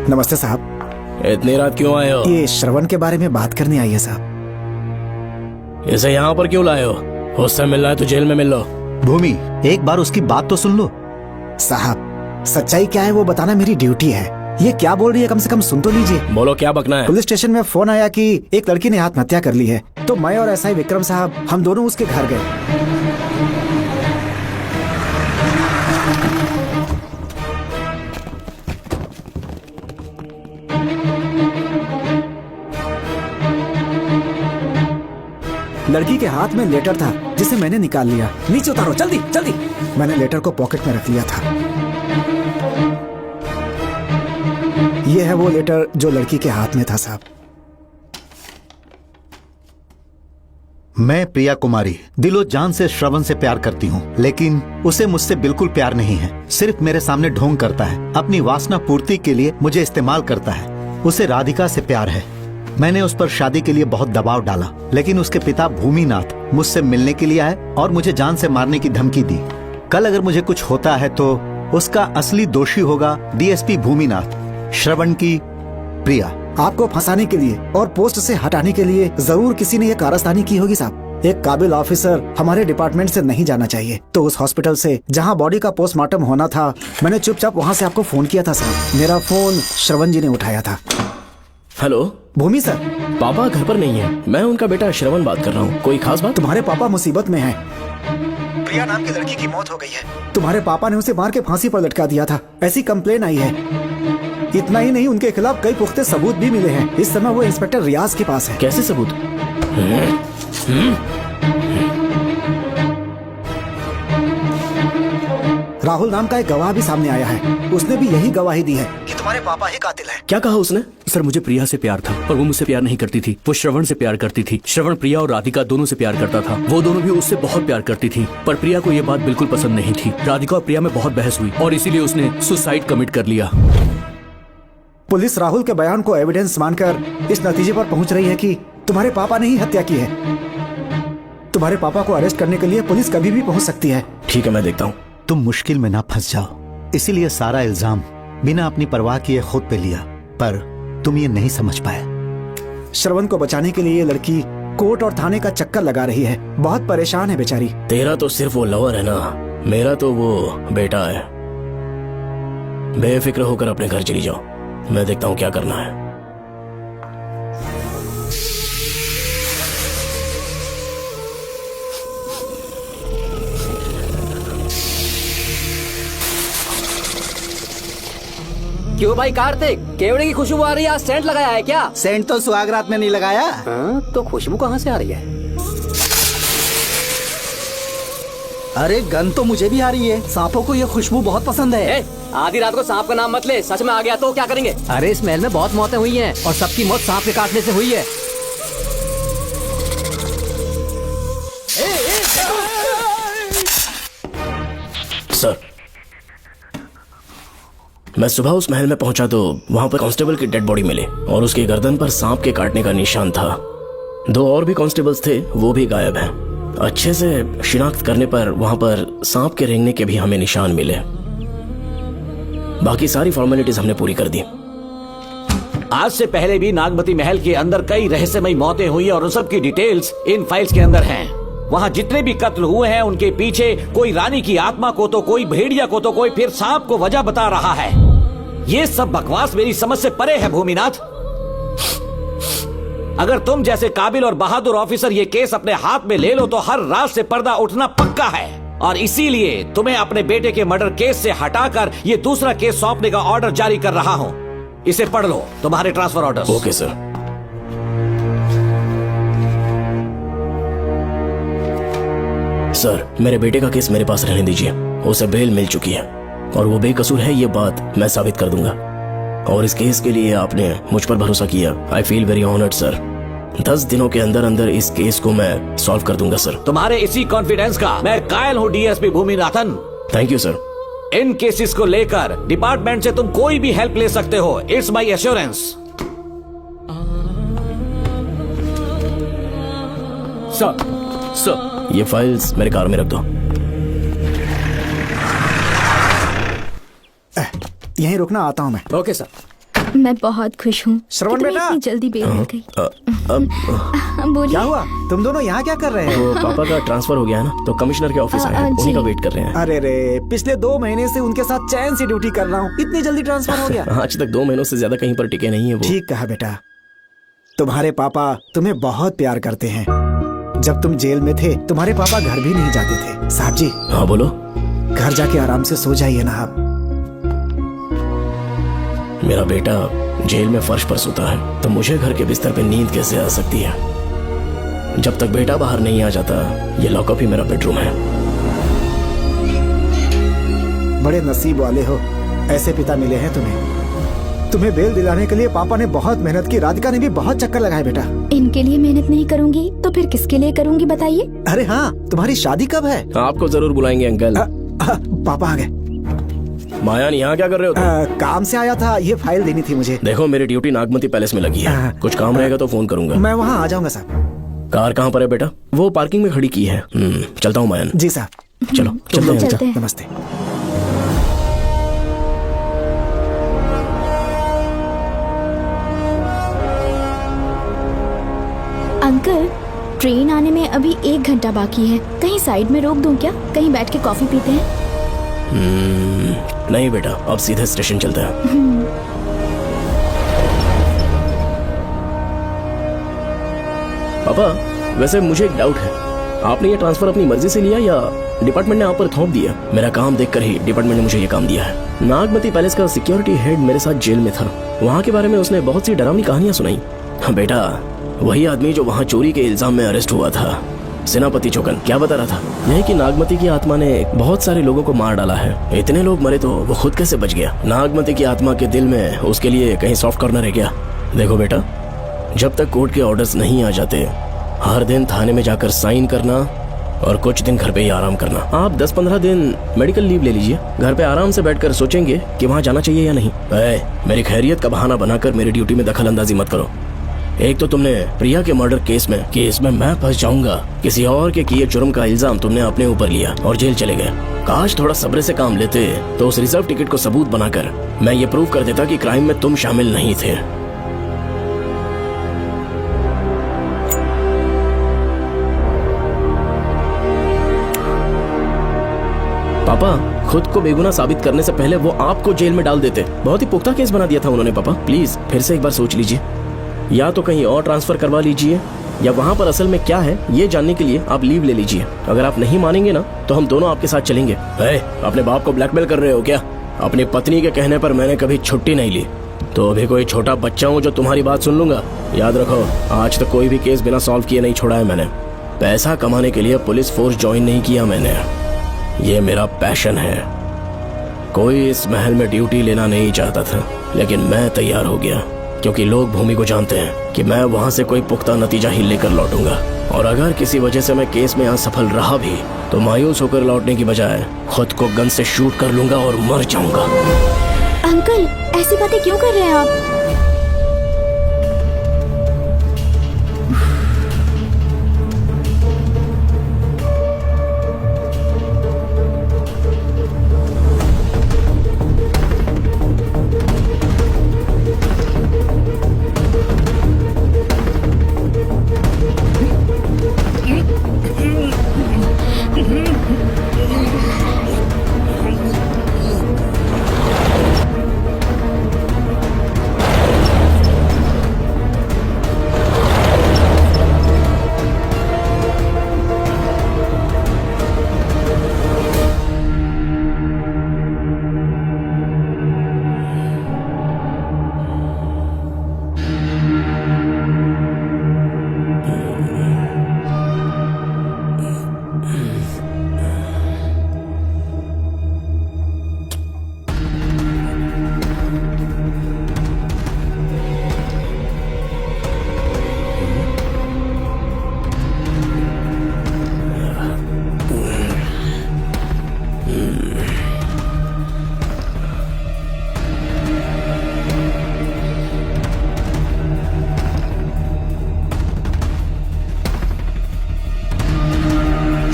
नमस्ते साहब। इतनी रात क्यों आए हो? ये श्रवण के बारे में बात करने आई है साहब। इसे यहाँ पर क्यों लाए हो? उससे मिलना है तो जेल में मिल लो। भूमि, एक बार उसकी बात तो सुन लो। साहब, सच्चाई क्या है वो बताना मेरी ड्यूटी है। ये क्या बोल रही है, कम से कम सुन तो लीजिए। बोलो, क्या बकना है? पुलिस स्टेशन में फोन आया कि एक लड़की ने आत्महत्या कर ली है, तो मैं और एसआई विक्रम साहब हम दोनों उसके घर गए। लड़की के हाथ में लेटर था जिसे मैंने निकाल लिया। नीचे उतारो जल्दी जल्दी। मैंने लेटर को पॉकेट में रख लिया था। ये है वो लेटर जो लड़की के हाथ में था साहब। मैं प्रिया कुमारी दिलो जान से श्रवण से प्यार करती हूँ, लेकिन उसे मुझसे बिल्कुल प्यार नहीं है। सिर्फ मेरे सामने ढोंग करता है, अपनी वासना पूर्ति के लिए मुझे इस्तेमाल करता है। उसे राधिका से प्यार है। मैंने उस पर शादी के लिए बहुत दबाव डाला, लेकिन उसके पिता भूमिनाथ मुझसे मिलने के लिए आए और मुझे जान से मारने की धमकी दी। कल अगर मुझे कुछ होता है तो उसका असली दोषी होगा डीएसपी भूमिनाथ। श्रवण की प्रिया। आपको फंसाने के लिए और पोस्ट से हटाने के लिए जरूर किसी ने ये कारस्तानी की होगी साहब। एक काबिल ऑफिसर हमारे डिपार्टमेंट से नहीं जाना चाहिए। तो उस हॉस्पिटल से जहां बॉडी का पोस्टमार्टम होना था, मैंने चुपचाप वहां से आपको फोन किया था साहब। मेरा फोन श्रवण जी ने उठाया था। हेलो भूमि सर। पापा घर पर नहीं है, मैं उनका बेटा श्रवण बात कर रहा हूँ। कोई खास बात? तुम्हारे पापा मुसीबत में हैं। प्रिया नाम की लड़की की मौत हो गई है। तुम्हारे पापा ने उसे मार के फांसी पर लटका दिया था, ऐसी कंप्लेन आई है। इतना ही नहीं, उनके खिलाफ कई पुख्ते सबूत भी मिले हैं। इस समय वो इंस्पेक्टर रियाज के पास है। कैसे सबूत? राहुल नाम का एक गवाह भी सामने आया है। उसने भी यही गवाही दी है कि तुम्हारे पापा ही कातिल हैं। क्या कहा उसने? सर मुझे प्रिया से प्यार था और वो मुझसे प्यार नहीं करती थी। वो श्रवण से प्यार करती थी। श्रवण प्रिया और राधिका दोनों से प्यार करता था। वो दोनों भी उससे बहुत प्यार करती थी, पर प्रिया को ये बात बिल्कुल पसंद नहीं थी। राधिका और प्रिया में बहुत बहस हुई और इसीलिए उसने सुसाइड कमिट कर लिया। पुलिस राहुल के बयान को एविडेंस मानकर इस नतीजे पर पहुंच रही है कि तुम्हारे पापा ने ही हत्या की है। तुम्हारे पापा को अरेस्ट करने के लिए पुलिस कभी भी पहुंच सकती है। ठीक है, मैं देखता हूँ। तुम मुश्किल में ना फंस जाओ, इसीलिए सारा इल्जाम बिना अपनी परवाह किए खुद पे लिया, पर तुम ये नहीं समझ पाए। श्रवण को बचाने के लिए ये लड़की कोर्ट और थाने का चक्कर लगा रही है। बहुत परेशान है बेचारी। तेरा तो सिर्फ वो लवर है ना, मेरा तो वो बेटा है। बेफिक्र होकर अपने घर चली जाओ, मैं देखता हूँ क्या करना है। क्यों भाई कार्तिक, केवड़े की खुशबू आ रही है। आज सेंट लगाया है क्या? सेंट तो सुहागरात में नहीं लगाया। तो खुशबू कहाँ से आ रही है? अरे गन तो मुझे भी आ रही है। सांपों को ये खुशबू बहुत पसंद है। आधी रात को सांप का नाम मत ले, सच में आ गया तो क्या करेंगे? अरे इस महल में बहुत मौतें हुई हैं और सबकी मौत सांप के काटने से हुई है। सर, मैं सुबह उस महल में पहुंचा तो वहां पर कांस्टेबल की डेड बॉडी मिली और उसकी गर्दन पर सांप के काटने का निशान था। 2 और भी कांस्टेबल्स थे, वो भी गायब हैं। अच्छे से शिनाख्त करने पर वहां पर सांप के रेंगने के भी हमें निशान मिले। बाकी सारी फॉर्मेलिटीज हमने पूरी कर दी। आज से पहले भी नागमती महल के अंदर कई रहस्यमयी मौतें हुई और उन सब की डिटेल्स इन फाइल्स के अंदर हैं। वहाँ जितने भी कत्ल हुए हैं उनके पीछे कोई रानी की आत्मा को तो कोई भेड़िया को तो कोई फिर सांप को वजह बता रहा है। ये सब बकवास मेरी समझ से परे है भूमिनाथ। अगर तुम जैसे काबिल और बहादुर ऑफिसर ये केस अपने हाथ में ले लो तो हर रात से पर्दा उठना पक्का है, और इसीलिए तुम्हें अपने बेटे के मर्डर केस से हटाकर ये दूसरा केस सौंपने का ऑर्डर जारी कर रहा हूं। इसे पढ़ लो, तुम्हारे transfer order. Okay sir. Sir, मेरे बेटे का केस मेरे पास रहने दीजिए। उसे बेल मिल चुकी है और वो बेकसूर है, ये बात मैं साबित कर दूंगा। और इस केस के लिए आपने मुझ पर भरोसा किया। I feel very honoured sir. 10 दिनों के अंदर अंदर इस केस को मैं सॉल्व कर दूंगा सर। तुम्हारे इसी कॉन्फिडेंस का मैं कायल हूँ DSP Bhuminathan. Thank you sir. In cases को लेकर डिपार्टमेंट से तुम कोई भी हेल्प ले सकते हो। It's my assurance. सर, ये फाइल्स मेरे कार में रख दो। यहीं रुकना, आता हूँ मैं। Okay sir. मैं बहुत खुश हूँ। श्रवण बेटा, इतनी जल्दी बेल मिल गई। बोलिए। क्या हुआ? तुम दोनों यहाँ क्या कर रहे वो हैं? पापा का ट्रांसफर हो गया है ना, तो कमिश्नर के ऑफिस आए हैं, उन्हीं का वेट कर रहे हैं। अरे रे, पिछले 2 महीने से उनके साथ चैन से ड्यूटी कर रहा हूँ, इतनी जल्दी ट्रांसफर हो गया? आज तक 2 महीनों से ज्यादा कहीं पर टिके नहीं है वो। ठीक कहा बेटा। तुम्हारे पापा तुम्हें बहुत प्यार करते हैं। जब तुम जेल में थे तुम्हारे पापा घर भी नहीं जाते थे। साहब जी। हाँ बोलो। घर जाके आराम से सो जाइए ना आप। मेरा बेटा जेल में फर्श पर सोता है तो मुझे घर के बिस्तर पे नींद कैसे आ सकती है? जब तक बेटा बाहर नहीं आ जाता, ये लॉकअप ही मेरा बेडरूम है। बड़े नसीब वाले हो, ऐसे पिता मिले हैं तुम्हें बेल दिलाने के लिए पापा ने बहुत मेहनत की। राधिका ने भी बहुत चक्कर लगाए बेटा। इनके लिए मेहनत नहीं करूंगी तो फिर किसके लिए करूंगी बताइए? अरे हाँ, तुम्हारी शादी कब है? आपको जरूर बुलाएंगे अंकल। पापा आ गए। मायान, यहाँ क्या कर रहे हो तुम? काम से आया था, ये फाइल देनी थी मुझे। देखो, मेरी ड्यूटी नागमती पैलेस में लगी है। कुछ काम रहेगा तो फोन करूंगा। मैं वहाँ आ जाऊंगा साहब। कार कहाँ पर है बेटा? वो पार्किंग में खड़ी की है। चलता हूँ मायान। जी साहब। चलो चलते हैं। नमस्ते। अंकल, ट्रेन आने में अभी 1 घंटा बाकी है। कहीं साइड में रोक दूं क्या? कहीं बैठ के कॉफी पीते हैं? नहीं बेटा, अब सीधे स्टेशन चलते हैं। पापा, वैसे मुझे एक डाउट है। आपने ये ट्रांसफर अपनी मर्जी से लिया या डिपार्टमेंट ने आप पर थोप दिया? मेरा काम देखकर ही डिपार्टमेंट ने मुझे ये काम दिया है। नागमती पैलेस का सिक्योरिटी हेड मेरे साथ जेल में था। वहाँ के बारे में उसने बहुत सी डरावनी कहानियां सुनाई। बेटा, वही आदमी जो वहाँ चोरी के इल्जाम में अरेस्ट हुआ था, सेनापति चौकन, क्या बता रहा था? यही कि नागमती की आत्मा ने बहुत सारे लोगों को मार डाला है। इतने लोग मरे तो वो खुद कैसे बच गया? नागमती की आत्मा के दिल में उसके लिए कहीं सॉफ्ट कॉर्नर है क्या? देखो बेटा, जब तक कोर्ट के ऑर्डर्स नहीं आ जाते, हर दिन थाने में जाकर साइन करना और कुछ दिन घर पे ही आराम करना। आप 10-15 दिन मेडिकल लीव ले लीजिए। घर पे आराम से बैठकर सोचेंगे कि वहाँ जाना चाहिए या नहीं। मेरी खैरियत का बहाना बनाकर मेरी ड्यूटी में दखल अंदाजी मत करो। एक तो तुमने प्रिया के मर्डर केस में कि इसमें मैं फंस जाऊंगा, किसी और के किए जुर्म का इल्जाम तुमने अपने ऊपर लिया और जेल चले गए। काश थोड़ा सब्र से काम लेते तो उस रिजर्व टिकट को सबूत बनाकर मैं ये प्रूव कर देता कि क्राइम में तुम शामिल नहीं थे। पापा, खुद को बेगुनाह साबित करने से पहले वो आपको जेल में डाल देते। बहुत ही पुख्ता केस बना दिया था उन्होंने। पापा प्लीज फिर से एक बार सोच लीजिए। या तो कहीं और ट्रांसफर करवा लीजिए या वहाँ पर असल में क्या है ये जानने के लिए आप लीव ले लीजिए। अगर आप नहीं मानेंगे ना तो हम दोनों आपके साथ चलेंगे। अपने बाप को ब्लैकमेल कर रहे हो क्या? अपनी पत्नी के कहने पर मैंने कभी छुट्टी नहीं ली, तो अभी कोई छोटा बच्चा हूँ जो तुम्हारी बात सुन लूंगा? याद रखो, आज तक कोई भी केस बिना सॉल्व किए नहीं छोड़ा है मैंने। पैसा कमाने के लिए पुलिस फोर्स ज्वाइन नहीं किया मैंने, ये मेरा पैशन है। कोई इस महल में ड्यूटी लेना नहीं चाहता था, लेकिन मैं तैयार हो गया क्योंकि लोग भूमि को जानते हैं कि मैं वहाँ से कोई पुख्ता नतीजा ही लेकर लौटूंगा। और अगर किसी वजह से मैं केस में असफल रहा भी तो मायूस होकर लौटने की बजाय खुद को गन से शूट कर लूंगा और मर जाऊंगा। अंकल, ऐसी बातें क्यों कर रहे हैं आप?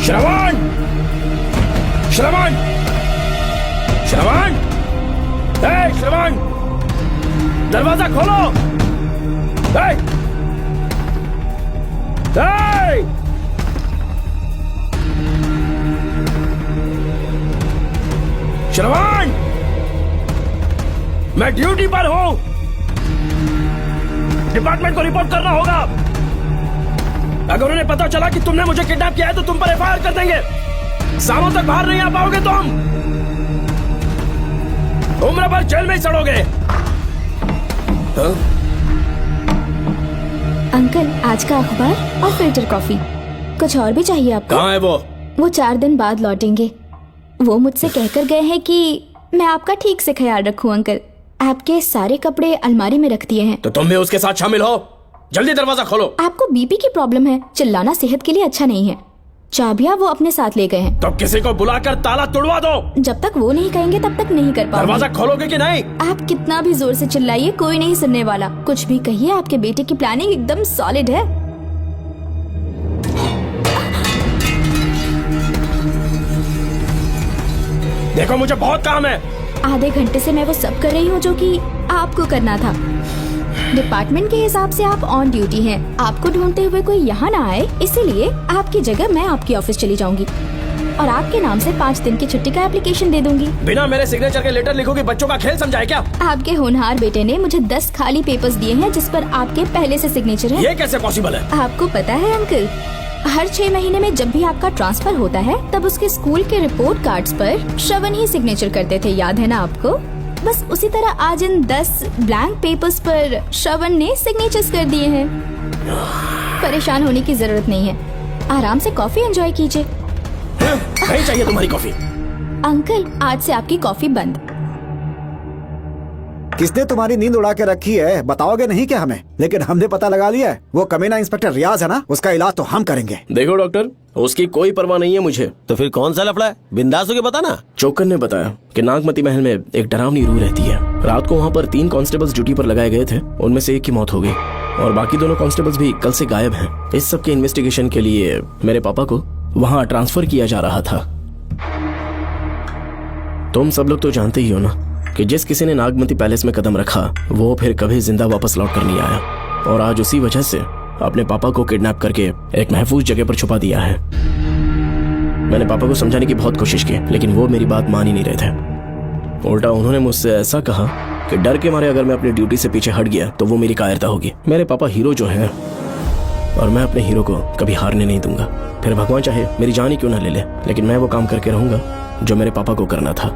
श्रवण! श्रवण! श्रवण! श्रवण! दरवाजा खोलो! श्रवण! मैं ड्यूटी पर हूं। डिपार्टमेंट को रिपोर्ट करना होगा। अगर उन्हें पता चला कि तुमने मुझे किडनैप किया है तो तुम पर एफआईआर कर देंगे। सालों तक बाहर नहीं आ पाओगे तुम। उम्र भर जेल में ही सड़ोगे। अंकल, आज का अखबार और फिल्टर कॉफी। कुछ और भी चाहिए आपको? कहाँ है वो? वो 4 दिन बाद लौटेंगे। वो मुझसे कहकर गए हैं कि मैं आपका ठीक से ख्याल रखूं अंकल। आपके सारे कपड़े अलमारी में रख दिए हैं। तो तुम भी उसके साथ शामिल हो। जल्दी दरवाजा खोलो। आपको बीपी की प्रॉब्लम है, चिल्लाना सेहत के लिए अच्छा नहीं है। चाबियां वो अपने साथ ले गए हैं। तो किसी को बुलाकर ताला तोड़वा दो। जब तक वो नहीं कहेंगे तब तक नहीं कर पाऊंगी। दरवाजा खोलोगे कि नहीं? आप कितना भी जोर से चिल्लाइए, कोई नहीं सुनने वाला। कुछ भी कहिए, आपके बेटे की प्लानिंग एकदम सॉलिड है। देखो, मुझे बहुत काम है। आधे घंटे से मैं वो सब कर रही हूँ जो कि आपको करना था। डिपार्टमेंट के हिसाब से आप ऑन ड्यूटी हैं। आपको ढूंढते हुए कोई यहाँ ना आए, इसीलिए आपकी जगह मैं आपकी ऑफिस चली जाऊंगी और आपके नाम से 5 दिन की छुट्टी का एप्लीकेशन दे दूंगी। बिना मेरे सिग्नेचर के लेटर लिखोगे? बच्चों का खेल समझा है क्या? आपके होनहार बेटे ने मुझे 10 खाली पेपर्स दिए हैं जिस पर आपके पहले से सिग्नेचर है। ये कैसे पॉसिबल है? आपको पता है अंकल, हर 6 महीने में जब भी आपका ट्रांसफर होता है तब उसके स्कूल के रिपोर्ट कार्ड्स पर श्रवण ही सिग्नेचर करते थे, याद है ना आपको? बस उसी तरह आज इन 10 ब्लैंक पेपर्स पर श्रवण ने सिग्नेचर्स कर दिए हैं। परेशान होने की जरूरत नहीं है, आराम से कॉफी एंजॉय कीजिए। नहीं चाहिए तुम्हारी कॉफी। अंकल, आज से आपकी कॉफी बंद। किसने तुम्हारी नींद उड़ा के रखी है? बताओगे नहीं क्या हमें? लेकिन हमने पता लगा लिया है, वो कमीना इंस्पेक्टर रियाज है ना, उसका इलाज तो हम करेंगे। देखो डॉक्टर, उसकी कोई परवाह नहीं है मुझे। तो फिर कौन सा लफड़ा है? बिंदास होके बता ना। चोकर ने बताया कि नागमती महल में एक डरावनी रूह रहती है। रात को वहाँ पर 3 कांस्टेबल्स ड्यूटी पर लगाए गए थे, उनमें से एक की मौत हो गई और बाकी दोनों कांस्टेबल्स भी कल से गायब हैं। इस सब के इन्वेस्टिगेशन के लिए मेरे पापा को वहाँ ट्रांसफर किया जा रहा था। तुम सब लोग तो जानते ही हो ना कि जिस किसी ने नागमती पैलेस में कदम रखा वो फिर कभी जिंदा वापस लौट कर नहीं आया, और आज उसी वजह से अपने पापा को किडनैप करके एक महफूज जगह पर छुपा दिया है। मैंने पापा को समझाने की बहुत कोशिश की, लेकिन वो मेरी बात मान ही नहीं रहे थे। उल्टा उन्होंने मुझसे ऐसा कहा कि डर के मारे अगर मैं अपनी ड्यूटी से पीछे हट गया तो वो मेरी कायरता होगी। मेरे पापा हीरो जो है, और मैं अपने हीरो को कभी हारने नहीं दूंगा। फिर भगवान चाहे मेरी जान ही क्यों ना ले ले, लेकिन मैं वो काम करके रहूंगा जो मेरे पापा को करना था।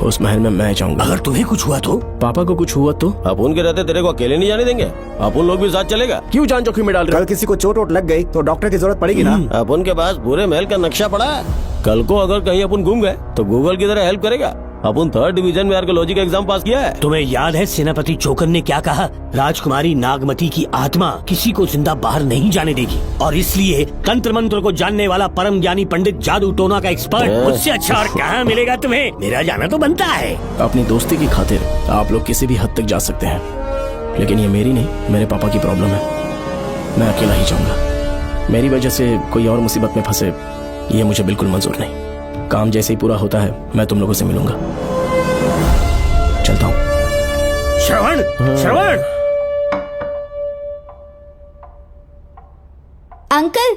उस महल में मैं जाऊंगा। अगर तुम्हें कुछ हुआ तो? पापा को कुछ हुआ तो? अपुन के रहते तेरे को अकेले नहीं जाने देंगे। अपुन लोग भी साथ चलेगा। क्यों जान जोखिम में डाल रहे? कल किसी को चोट वोट लग गई तो डॉक्टर की जरूरत पड़ेगी ना। अपुन के पास पूरे महल का नक्शा पड़ा है। कल को अगर कहीं अपन घूम गए तो गूगल की तरह हेल्प करेगा। अपन 3rd डिवीजन में आर्कियोलॉजी का एग्जाम पास किया है। तुम्हें याद है सेनापति चोकर ने क्या कहा? राजकुमारी नागमती की आत्मा किसी को जिंदा बाहर नहीं जाने देगी, और इसलिए तंत्र मंत्र को जानने वाला परम ज्ञानी पंडित जादू टोना का एक्सपर्ट मुझसे अच्छा और कहाँ मिलेगा तुम्हें? मेरा जाना तो बनता है। अपनी दोस्ती की खातिर आप लोग किसी भी हद तक जा सकते हैं, लेकिन ये मेरी नहीं, मेरे पापा की प्रॉब्लम है। मैं अकेला ही जाऊंगा। मेरी वजह से कोई और मुसीबत में फंसे ये मुझे बिल्कुल मंजूर नहीं। काम जैसे ही पूरा होता है मैं तुम लोगों से मिलूंगा। चलता हूँ। श्रवण, श्रवण। अंकल,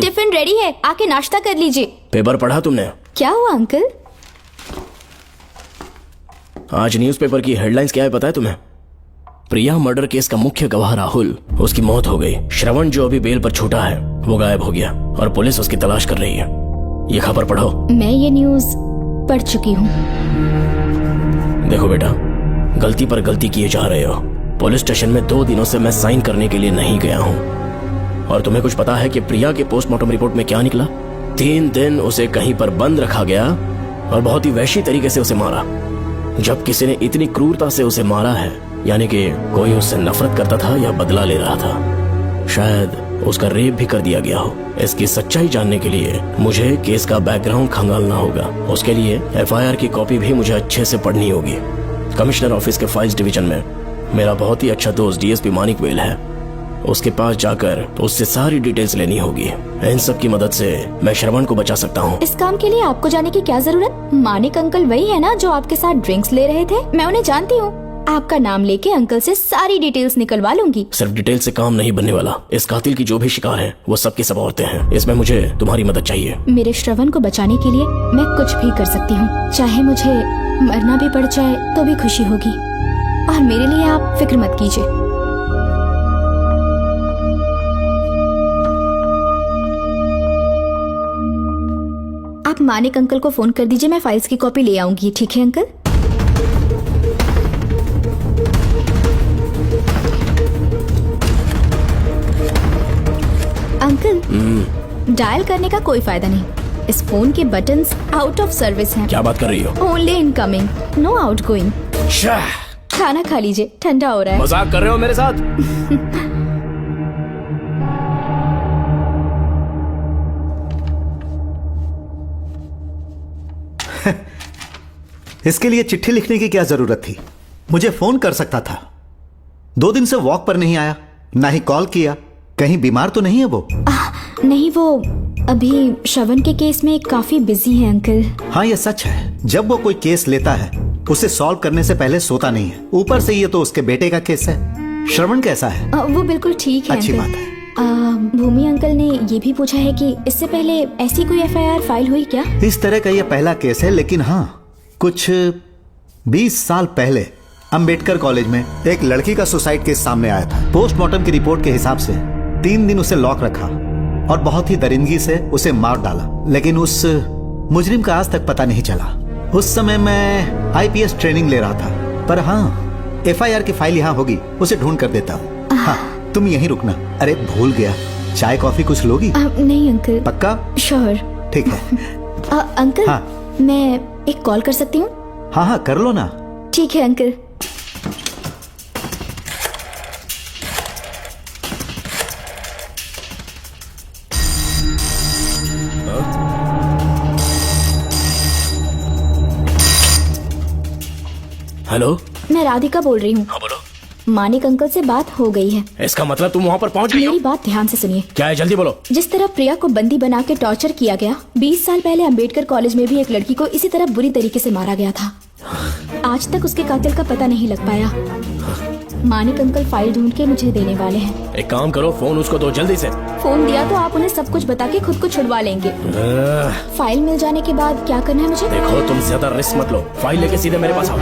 टिफिन रेडी है, आके नाश्ता कर लीजिए। पेपर पढ़ा तुमने? क्या हुआ अंकल? आज न्यूज़पेपर की हेडलाइंस क्या है पता है तुम्हें? प्रिया मर्डर केस का मुख्य गवाह राहुल, उसकी मौत हो गई। श्रवण जो अभी बेल पर छूटा है वो गायब हो गया और पुलिस उसकी तलाश कर रही है। ये खबर पढ़ो। मैं ये न्यूज पढ़ चुकी हूँ। देखो बेटा, गलती पर गलती किए जा रहे हो। पुलिस स्टेशन में 2 दिनों से मैं साइन करने के लिए नहीं गया हूँ, और तुम्हें कुछ पता है कि प्रिया के पोस्टमार्टम रिपोर्ट में क्या निकला? 3 दिन उसे कहीं पर बंद रखा गया और बहुत ही वैश्य तरीके से उसे मारा। जब किसी ने इतनी क्रूरता से उसे मारा है, यानी कि कोई उससे नफरत करता था या बदला ले रहा था। शायद उसका रेप भी कर दिया गया हो। इसकी सच्चाई जानने के लिए मुझे केस का बैकग्राउंड खंगालना होगा। उसके लिए FIR की कॉपी भी मुझे अच्छे से पढ़नी होगी। कमिश्नर ऑफिस के फाइल्स डिवीजन में मेरा बहुत ही अच्छा दोस्त DSP मानिक वेल है। उसके पास जाकर उससे सारी डिटेल्स लेनी होगी। इन सब की मदद से मैं श्रवण को बचा सकता हूँ। इस काम के लिए आपको जाने की क्या जरूरत? मानिक अंकल वही है ना जो आपके साथ ड्रिंक्स ले रहे थे? मैं उन्हें जानती हूँ। आपका नाम लेके अंकल से सारी डिटेल्स निकलवा लूंगी। सिर्फ डिटेल से काम नहीं बनने वाला। इस कातिल की जो भी शिकार है वो सबकी सब औरतें हैं। इसमें मुझे तुम्हारी मदद चाहिए। मेरे श्रवण को बचाने के लिए मैं कुछ भी कर सकती हूँ। चाहे मुझे मरना भी पड़ जाए तो भी खुशी होगी, और मेरे लिए आप फिक्र मत कीजिए। आप मानिक अंकल को फोन कर दीजिए, मैं फाइल्स की कॉपी ले आऊंगी। ठीक है अंकल? डायल करने का कोई फायदा नहीं। इस फोन के बटन्स आउट ऑफ सर्विस हैं। क्या बात कर रही हो? Only incoming, no outgoing. खाना खा लीजिए, ठंडा हो रहा है। मजाक कर रहे हो मेरे साथ? इसके लिए चिट्ठी लिखने की क्या जरूरत थी? मुझे फोन कर सकता था। 2 दिन से वॉक पर नहीं आया, ना ही कॉल किया। कहीं बीमार तो नहीं है वो? नहीं, वो अभी श्रवण के केस में काफी बिजी है अंकल। हाँ, ये सच है। जब वो कोई केस लेता है उसे सॉल्व करने से पहले सोता नहीं है। ऊपर से ये तो उसके बेटे का केस है। श्रवण कैसा है? वो बिल्कुल ठीक है। अच्छी अंकल। बात है। भूमि अंकल ने ये भी पूछा है कि इससे पहले ऐसी कोई FIR फाइल हुई क्या? इस तरह का ये पहला केस है, लेकिन हाँ, कुछ 20 साल पहले अंबेडकर कॉलेज में एक लड़की का सुसाइड केस सामने आया था। पोस्टमार्टम की रिपोर्ट के हिसाब से 3 दिन उसे लॉक रखा और बहुत ही दरिंदगी से उसे मार डाला, लेकिन उस मुजरिम का आज तक पता नहीं चला। उस समय मैं IPS ट्रेनिंग ले रहा था, पर हाँ, FIR की फाइल यहाँ होगी, उसे ढूंढ कर देता हूँ। हाँ, तुम यहीं रुकना। अरे भूल गया, चाय कॉफी कुछ लोगी? नहीं अंकल। पक्का? श्योर। ठीक है। अंकल, हाँ। मैं एक कॉल कर सकती हूँ? हाँ हाँ, कर लो ना। ठीक है अंकल। हेलो, मैं राधिका बोल रही हूँ। हाँ बोलो। मानिक अंकल से बात हो गई है। इसका मतलब तुम वहाँ पर पहुँच गई हो? मेरी बात ध्यान से सुनिए। क्या है, जल्दी बोलो। जिस तरह प्रिया को बंदी बना के टॉर्चर किया गया, 20 साल पहले अंबेडकर कॉलेज में भी एक लड़की को इसी तरह बुरी तरीके से मारा गया था। आज तक उसके कातिल का पता नहीं लग पाया। मानिक अंकल फाइल ढूंढ के मुझे देने वाले हैं। एक काम करो, फोन उसको दो जल्दी से। फोन दिया तो आप उन्हें सब कुछ बता के खुद को छुड़वा लेंगे। फाइल मिल जाने के बाद क्या करना है मुझे? देखो, तुम ज्यादा रिस्क मत लो, फाइल लेके सीधे मेरे पास आओ।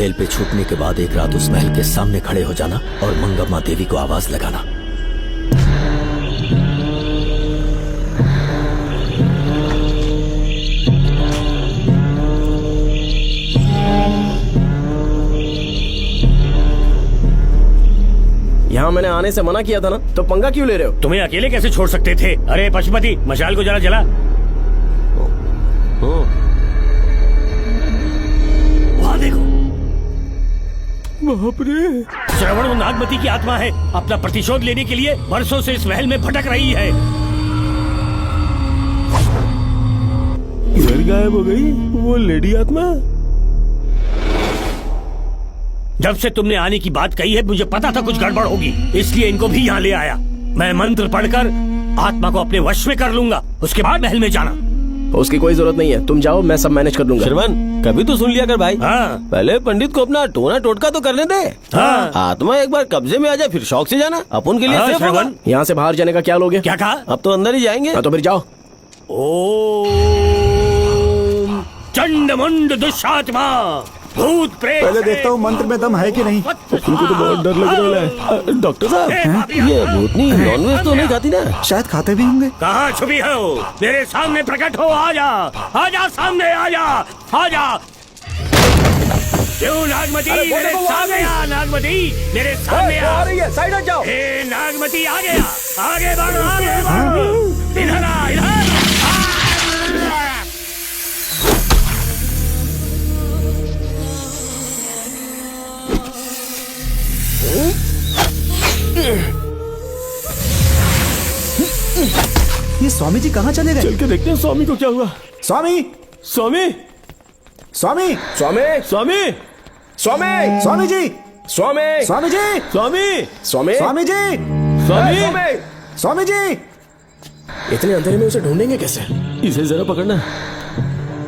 जेल पे छूटने के बाद एक रात उस महल के सामने खड़े हो जाना और मंगम्मा देवी को आवाज लगाना। यहाँ मैंने आने से मना किया था ना, तो पंगा क्यों ले रहे हो? तुम्हें अकेले कैसे छोड़ सकते थे? अरे पशुपति, मशाल को जरा जला। वहाँ देखो, बाप रे। श्रवण वो नागमती की आत्मा है, अपना प्रतिशोध लेने के लिए वर्षों से इस महल में भटक रही है। इधर गायब हो गई वो लेडी आत्मा। जब से तुमने आने की बात कही है मुझे पता था कुछ गड़बड़ होगी, इसलिए इनको भी यहाँ ले आया। मैं मंत्र पढ़कर आत्मा को अपने वश में कर लूंगा, उसके बाद महल में जाना। उसकी कोई जरूरत नहीं है, तुम जाओ, मैं सब मैनेज कर लूंगा। श्रवण, कभी तो सुन लिया कर भाई। हाँ। पहले पंडित को अपना टोना टोटका तो करने दे। हाँ। आत्मा एक बार कब्जे में आ जाए फिर शौक से जाना, अपन के लिए सेफ होगा। श्रवण, यहाँ से बाहर जाने का क्या लोगे? क्या कहा? अब तो अंदर ही जाएंगे। हाँ, तो फिर जाओ। ओम चंड मुंड दुष्टात्मा भूत प्रेत। पहले देखता हूँ मंत्र में दम है कि नहीं। उनको तो बहुत डर लग रहा है। डॉक्टर साहब, ये भूतनी नॉनवेज तो नहीं खाती ना? शायद खाते भी होंगे। कहाँ छुपी हो? मेरे सामने प्रकट हो, आजा, आजा सामने, आजा, आजा। क्यों नागमती, मेरे सामने आ। नागमती, मेरे सामने आ। साइड हट जाओ। हे नागमती, आ गया, आगे बढ़, आगे बढ़। इधर आ, इधर। ये स्वामी जी कहाँ चले गए? चल के देखते हैं स्वामी को क्या हुआ। स्वामी, स्वामी, स्वामी, स्वामी, स्वामी, स्वामी, स्वामी जी, स्वामी, स्वामी जी, स्वामी, स्वामी, स्वामी जी, स्वामी, स्वामी जी। इतने अंधेरे में उसे ढूंढेंगे कैसे? इसे जरा पकड़ना,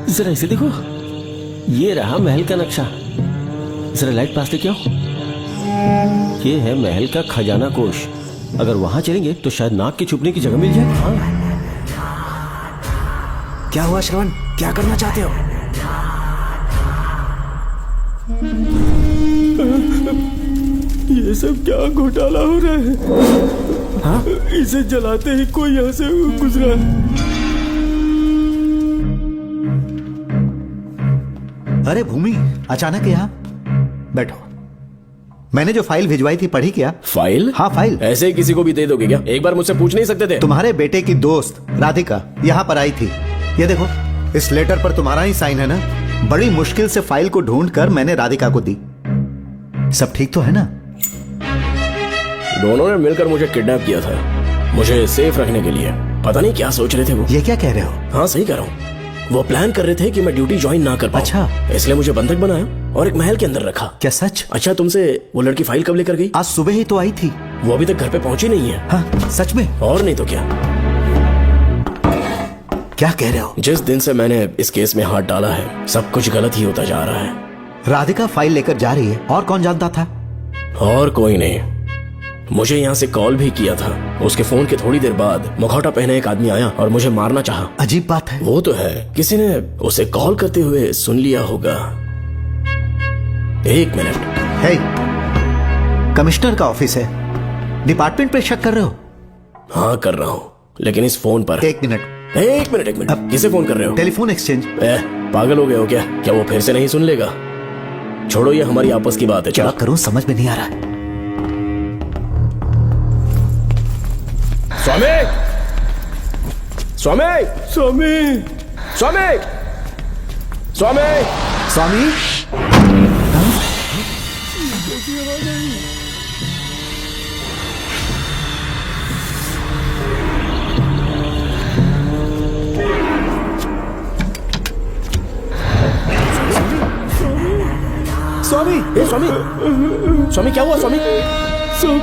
जरा इसे देखो, ये रहा महल का नक्शा। जरा लाइट पास लेके आओ। ये है महल का खजाना कोष। अगर वहां चलेंगे तो शायद नाग के छुपने की जगह मिल जाए। हाँ। क्या हुआ श्रवण, क्या करना चाहते हो? ये सब क्या घोटाला हो रहा है? हाँ? इसे जलाते ही कोई यहाँ से गुजरा। अरे भूमि, अचानक यहाँ? बैठो। मैंने जो फाइल भिजवाई थी पढ़ी क्या? फाइल? हाँ फाइल। ऐसे ही किसी को भी दे दोगे क्या? एक बार मुझसे पूछ नहीं सकते थे? तुम्हारे बेटे की दोस्त राधिका यहाँ पर आई थी। ये देखो, इस लेटर पर तुम्हारा ही साइन है ना? बड़ी मुश्किल से फाइल को ढूंढकर मैंने राधिका को दी। सब ठीक तो है ना? दोनों ने मिलकर मुझे किडनैप किया था, मुझे सेफ रखने के लिए। पता नहीं क्या सोच रहे थे वो। ये क्या कह रहे हो? हाँ सही कह रहा हूँ। वो प्लान कर रहे थे कि मैं ड्यूटी ज्वाइन ना कर पाऊं। अच्छा। इसलिए मुझे बंधक बनाया और एक महल के अंदर रखा। क्या सच? अच्छा, तुमसे वो लड़की फाइल कब लेकर गई? आज सुबह ही तो आई थी। वो अभी तक घर पे पहुंची नहीं है। हाँ, सच में? और नहीं तो क्या। क्या कह रहे हो? जिस दिन से मैंने इस केस में हाथ डाला है सब कुछ गलत ही होता जा रहा है। राधिका फाइल लेकर जा रही है, और कौन जानता था? और कोई नहीं। मुझे यहाँ से कॉल भी किया था। उसके फोन के थोड़ी देर बाद मुखौटा पहने एक आदमी आया और मुझे मारना चाहा। अजीब बात है। वो तो है, किसी ने उसे कॉल करते हुए सुन लिया होगा। एक मिनट। हे, कमिश्नर का ऑफिस है, डिपार्टमेंट पे शक कर रहे हो? हाँ कर रहा हूँ, लेकिन इस फोन पर। एक मिनट, एक मिनट। अब किसे फोन कर रहे हो? Telephone exchange. पागल हो गए हो क्या? क्या वो फिर से नहीं सुन लेगा? छोड़ो, ये हमारी आपस की बात है। क्या करूं समझ में नहीं आ रहा है। स्वामी, स्वामी, स्वामी, स्वामी, स्वामी, स्वामी। स्वामी, ए स्वामी, स्वामी क्या हुआ? स्वामी, स्वामी,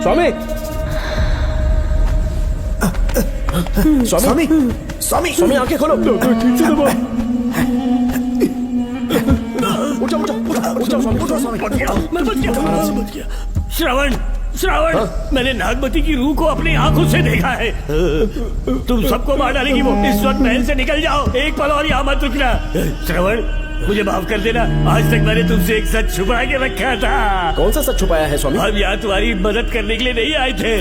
स्वामी, स्वामी, स्वामी, स्वामी आंखें खोलो। डॉक्टर ठीक से दबाओ। उठो स्वामी। मैं बच गया। श्रवण, श्रवण, मैंने नागमती की रूह को अपनी आंखों से देखा है। तुम सबको मार डालेगी वो। इस वक्त महल से निकल जाओ, एक पल और यहाँ मत रुकना। श्रवण, मुझे माफ कर देना, आज तक मैंने तुमसे एक सच छुपा के रखा था। कौन सा सच छुपाया है स्वामी? हम यहाँ तुम्हारी मदद करने के लिए नहीं आए थे।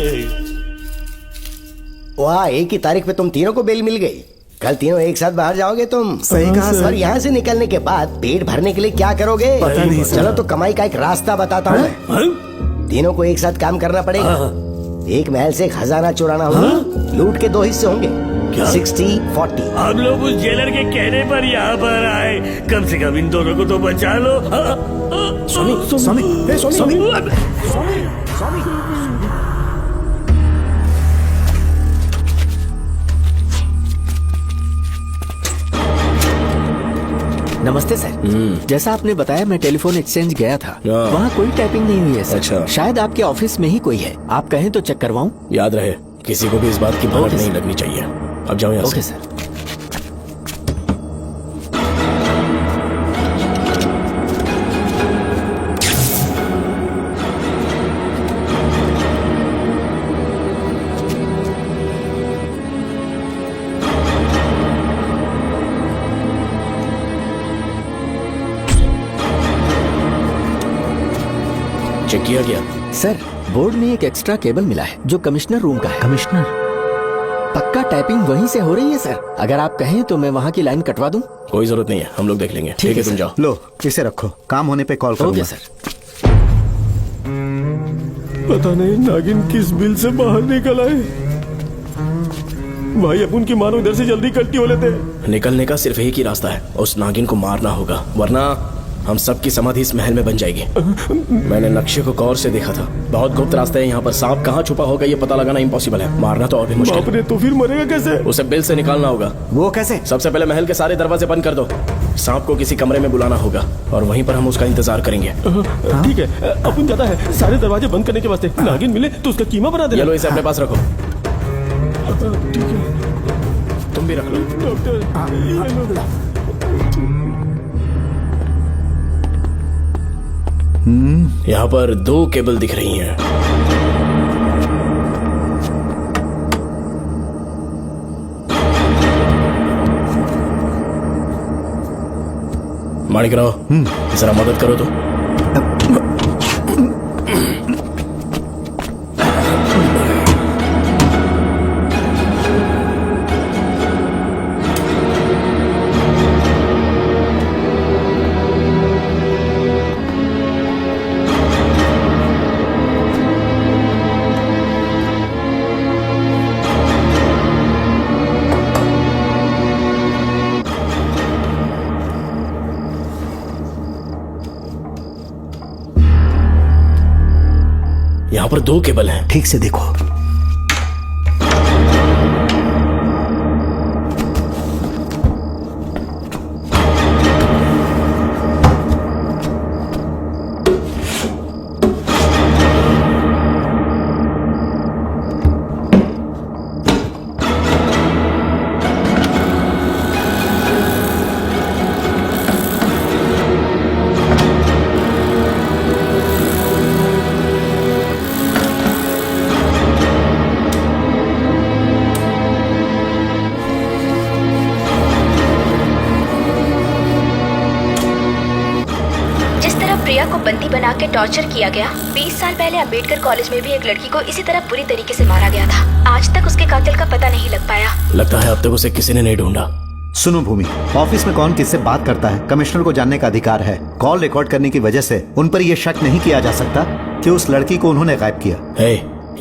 वाह, एक ही तारीख पे तुम तीनों को बेल मिल गई। कल तीनों एक साथ बाहर जाओगे तुम। सही कहा सर। और यहाँ से निकलने के बाद पेट भरने के लिए क्या करोगे? पता नहीं सर। चलो तो कमाई का एक रास्ता बताता हूँ मैं। तीनों को एक साथ काम करना पड़ेगा। एक महल से खजाना चुराना होगा। लूट के 2 हिस्से होंगे, 60-40। हम लोग उस जेलर के कहने पर यहाँ पर आए, कम से कम इन दोनों को तो बचा लो। स्वामी, स्वामी, हे स्वामी, स्वामी। नमस्ते सर। जैसा आपने बताया, मैं टेलीफोन एक्सचेंज गया था। वहाँ कोई टाइपिंग नहीं हुई है सर। अच्छा। शायद आपके ऑफिस में ही कोई है। आप कहें तो चेक करवाऊं? याद रहे, किसी को भी इस बात की भनक नहीं लगनी चाहिए। अब जाओ यहाँ से। Okay sir. चेक किया गया सर। बोर्ड में एक एक्स्ट्रा केबल मिला है जो कमिश्नर रूम का है। कमिश्नर? पक्का टाइपिंग वहीं से हो रही है सर। अगर आप कहें तो मैं वहाँ की लाइन कटवा दूं? कोई जरूरत नहीं है, हम लोग देख लेंगे। ठीक है, तुम जाओ। लो, इसे रखो, काम होने पे कॉल करूंगा। Okay sir. पता नहीं नागिन किस बिल से बाहर निकल आए। भाई अपन की मानो इधर से जल्दी कल्टी हो लेते। निकलने का सिर्फ एक ही रास्ता है, उस नागिन को मारना होगा, वरना हम सबकी समाधि इस महल में बन जाएगी। मैंने नक्शे को गौर से देखा था, बहुत गुप्त रास्ता है यहाँ पर। सांप कहाँ छुपा होगा ये पता लगाना इम्पॉसिबल है, मारना तो और भी मुश्किल। बाप रे, तो फिर मरेगा कैसे? उसे बिल से निकालना होगा। वो कैसे? सबसे पहले महल के सारे दरवाजे बंद कर दो। सांप को किसी कमरे में बुलाना होगा और वहीं पर हम उसका इंतजार करेंगे। ठीक है, अपन जाता है सारे दरवाजे बंद करने के वास्ते। नागिन मिले तो उसका कीमा बना देना। ये लो, इसे अपने पास रखो। ठीक है, तुम भी रख लो। डॉक्टर, यहाँ पर 2 केबल दिख रही हैं। माणिकराव, जरा मदद करो तो। यहाँ पर 2 केबल हैं। ठीक से देखो। प्रिया को बंदी बना के टॉर्चर किया गया। 20 साल पहले अम्बेडकर कॉलेज में भी एक लड़की को इसी तरह बुरी तरीके से मारा गया था। आज तक उसके कातिल का पता नहीं लग पाया। लगता है अब तक उसे किसी ने नहीं ढूंढा। सुनो भूमि, ऑफिस में कौन किससे बात करता है कमिश्नर को जानने का अधिकार है। कॉल रिकॉर्ड करने की वजह से उन पर यह शक नहीं किया जा सकता कि उस लड़की को उन्होंने गायब किया।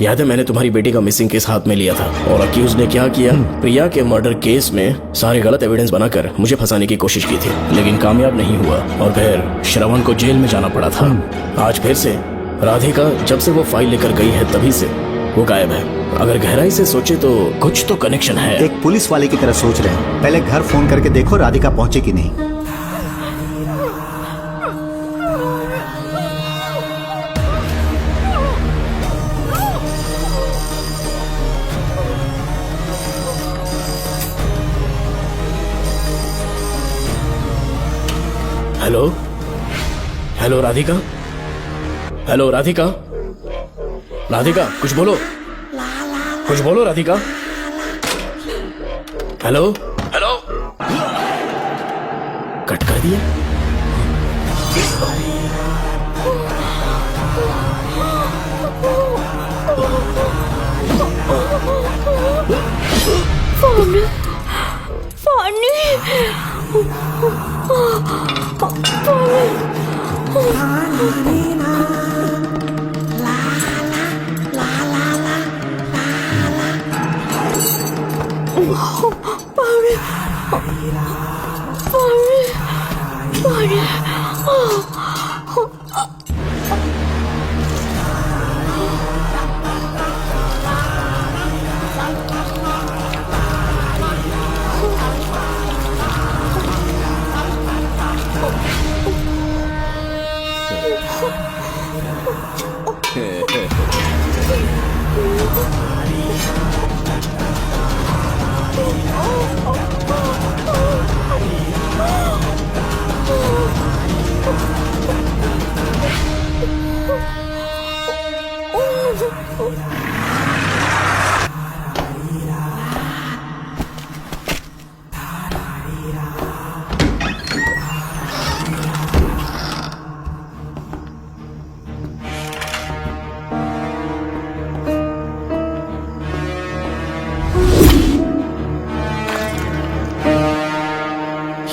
याद है मैंने तुम्हारी बेटी का मिसिंग केस हाथ में लिया था और अक्यूज ने क्या किया? प्रिया के मर्डर केस में सारे गलत एविडेंस बनाकर मुझे फंसाने की कोशिश की थी, लेकिन कामयाब नहीं हुआ और फिर श्रवण को जेल में जाना पड़ा था। आज फिर से राधिका जब से वो फाइल लेकर गई है तभी से वो गायब है। अगर गहराई से सोचे तो कुछ तो कनेक्शन है। एक पुलिस वाले की तरह सोच रहे हैं। पहले घर फोन करके देखो राधिका पहुंचे कि नहीं। Hello hello Radhika, hello Radhika, Radhika कुछ बोलो, कुछ बोलो राधिका। हेलो हेलो, कट कर दिया।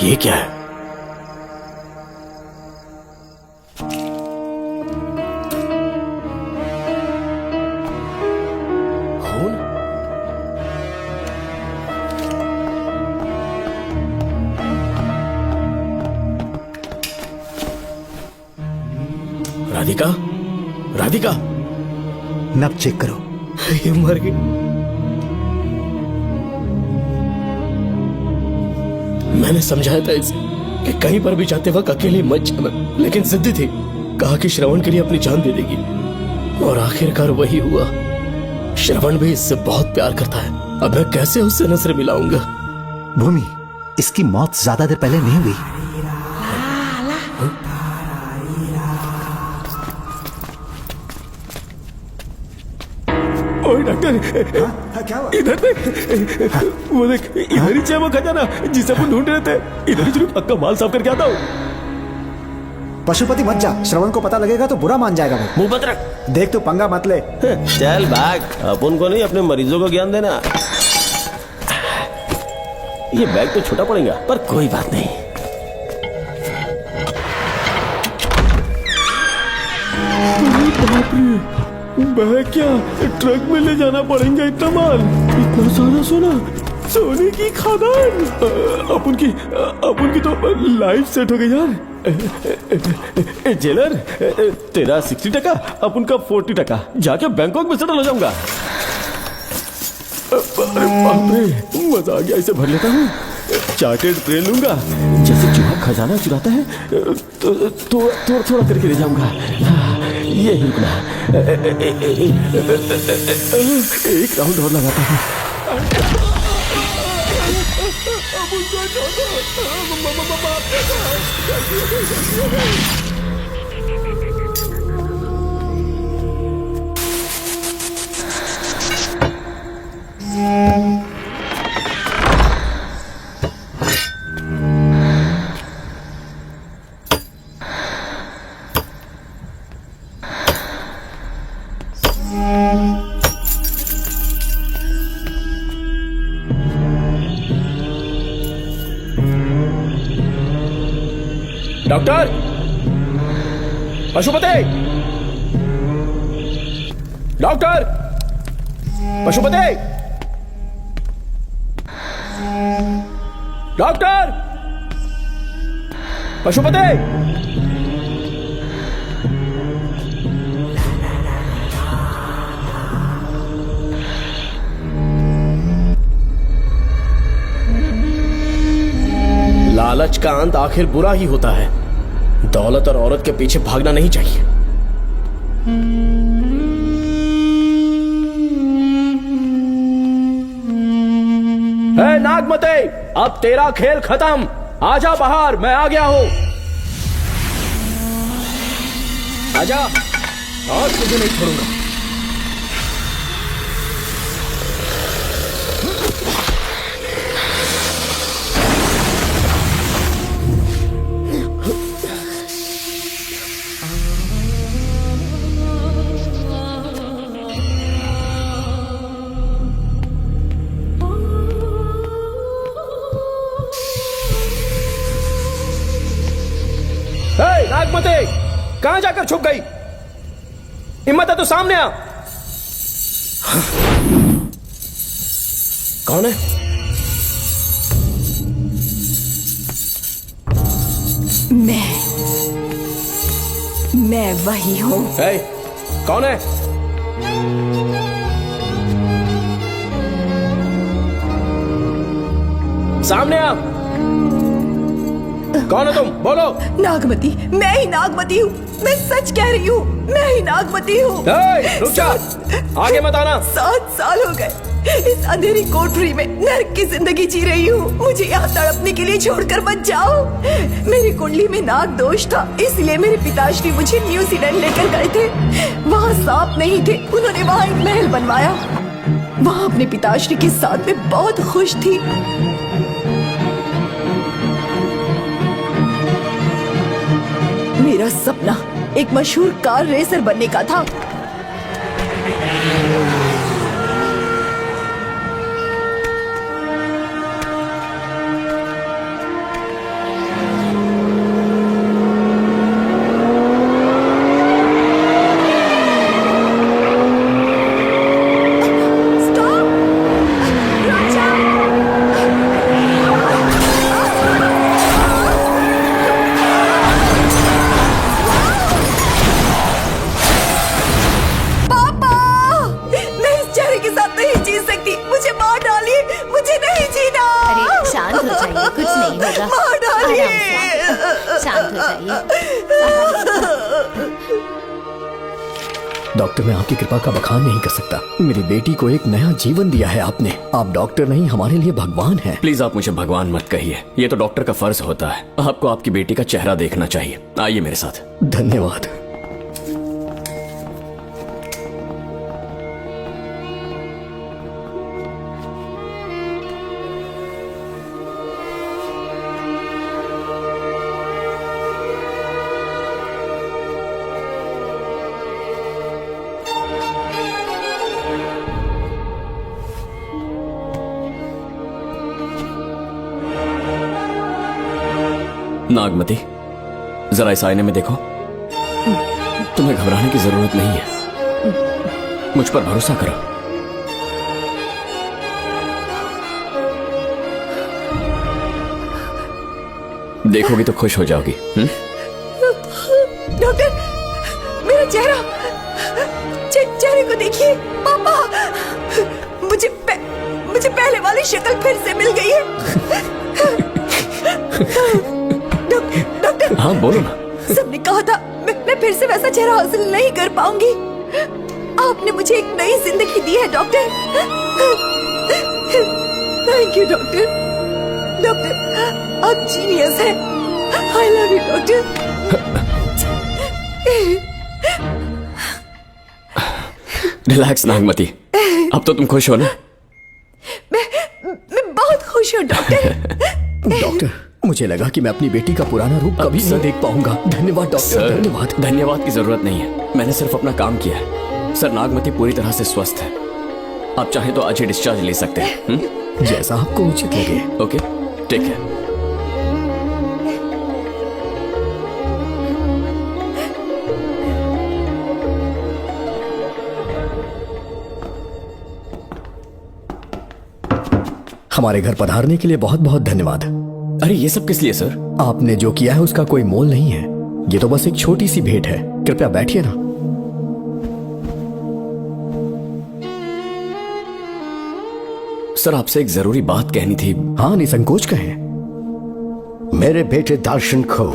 ये क्या है? खून? राधिका, राधिका, नब चेक करो। ये मर गई। मैंने समझाया था इसे कि कहीं पर भी जाते वक्त अकेले मत जाना, लेकिन जिद्दी थी। कहा कि श्रवण के लिए अपनी जान दे देगी, और आखिरकार वही हुआ। श्रवण भी इससे बहुत प्यार करता है। अब मैं कैसे उससे नजर मिलाऊंगा? भूमि, इसकी मौत ज्यादा देर पहले नहीं हुई। ओए डॉक्टर, इधर देख, वो देख, इधर ही है वो खजाना जिसे अपन ढूंढ रहे थे। इधर ही चलो, पक्का माल साफ करके आता हूँ। पशुपति मत जा, श्रवण को पता लगेगा तो बुरा मान जाएगा वो। मुंह बंद रख। देख तू पंगा मत ले। चल भाग, अपन को नहीं अपने मरीजों को ज्ञान देना। ये बैग तो छोटा पड़ेगा, पर कोई बात नहीं। बैग क्या ट्रक में ले जाना पड़ेगा? इतना माल, इतना सारा सोना, सोने की खादान। अपन की तो लाइफ सेट हो गई यार। जेलर, तेरा 60%, अपन का 40%। जाके बैंकॉक में सेटल हो जाऊंगा। अरे बाप रे, मजा आ गया। इसे भर लेता हूँ, चार्टेड ट्रेन लूंगा। जैसे चूहा खजाना चुराता है तो थोड़ा थोड़ा करके ले जाऊंगा। ये ही रुकना। एक राउंड और लगाता हूँ। Doctor, Pashupati, doctor, Pashupati, doctor, Pashupati. लालच का अंत आखिर बुरा ही होता है। दौलत और औरत के पीछे भागना नहीं चाहिए। हे नागमते, अब तेरा खेल खत्म। आजा बाहर, मैं आ गया हूं। आजा, और तुझे नहीं छोड़ूंगा। नागमते, कहां जाकर छुप गई? हिम्मत है तो सामने आ। कौन है? मैं वही हूँ। कौन है? सामने आ। कौन है तुम? बोलो। नागमती, मैं ही नागमती हूँ। मैं सच कह रही हूँ, मैं ही नागमती हूँ। रुक जा, आगे मत आना। 7 साल हो गए इस अंधेरी कोठरी में नर्क की जिंदगी जी रही हूँ। मुझे यहाँ तड़पने के लिए छोड़कर मत जाओ। मेरी कुंडली में नाग दोष था, इसलिए मेरे पिताश्री मुझे न्यूजीलैंड लेकर गए थे। वहाँ सांप नहीं थे, उन्होंने वहाँ एक महल बनवाया। वहाँ अपने पिताश्री के साथ में बहुत खुश थी। मेरा सपना एक मशहूर कार रेसर बनने का था। डॉक्टर, मैं आपकी कृपा का बखान नहीं कर सकता। मेरी बेटी को एक नया जीवन दिया है आपने। आप डॉक्टर नहीं, हमारे लिए भगवान हैं। प्लीज आप मुझे भगवान मत कहिए, ये तो डॉक्टर का फर्ज होता है। आपको आपकी बेटी का चेहरा देखना चाहिए। आइए मेरे साथ। धन्यवाद। नागमती, जरा इस आईने में देखो। तुम्हें घबराने की जरूरत नहीं है, मुझ पर भरोसा करो। देखोगी तो खुश हो जाओगी। डॉक्टर, मेरा चेहरा, चेहरे को देखिए। पापा, मुझे पहले वाली शक्ल फिर से मिल गई है। डॉक्टर, हाँ बोलो ना। सबने कहा था मैं फिर से वैसा चेहरा हासिल नहीं कर पाऊंगी। आपने मुझे एक नई जिंदगी दी है doctor. Thank you doctor. Doctor, आप जीनियस हैं। I love you doctor. Relax Nagmati, अब तो तुम खुश हो ना? मैं बहुत खुश हूँ डॉक्टर। डॉक्टर, मुझे लगा कि मैं अपनी बेटी का पुराना रूप कभी न देख पाऊंगा। धन्यवाद डॉक्टर, धन्यवाद। धन्यवाद की जरूरत नहीं है, मैंने सिर्फ अपना काम किया है। सर, नागमती पूरी तरह से स्वस्थ है। आप चाहें तो आज ही डिस्चार्ज ले सकते हैं। जैसा आपको उचित लगे। Okay, take care. हमारे घर पधारने के लिए बहुत बहुत धन्यवाद। अरे ये सब किस लिए सर? आपने जो किया है उसका कोई मोल नहीं है। ये तो बस एक छोटी सी भेंट है। कृपया बैठिए ना। सर, आपसे एक जरूरी बात कहनी थी। हाँ, निसंकोच कहें। मेरे बेटे दर्शन को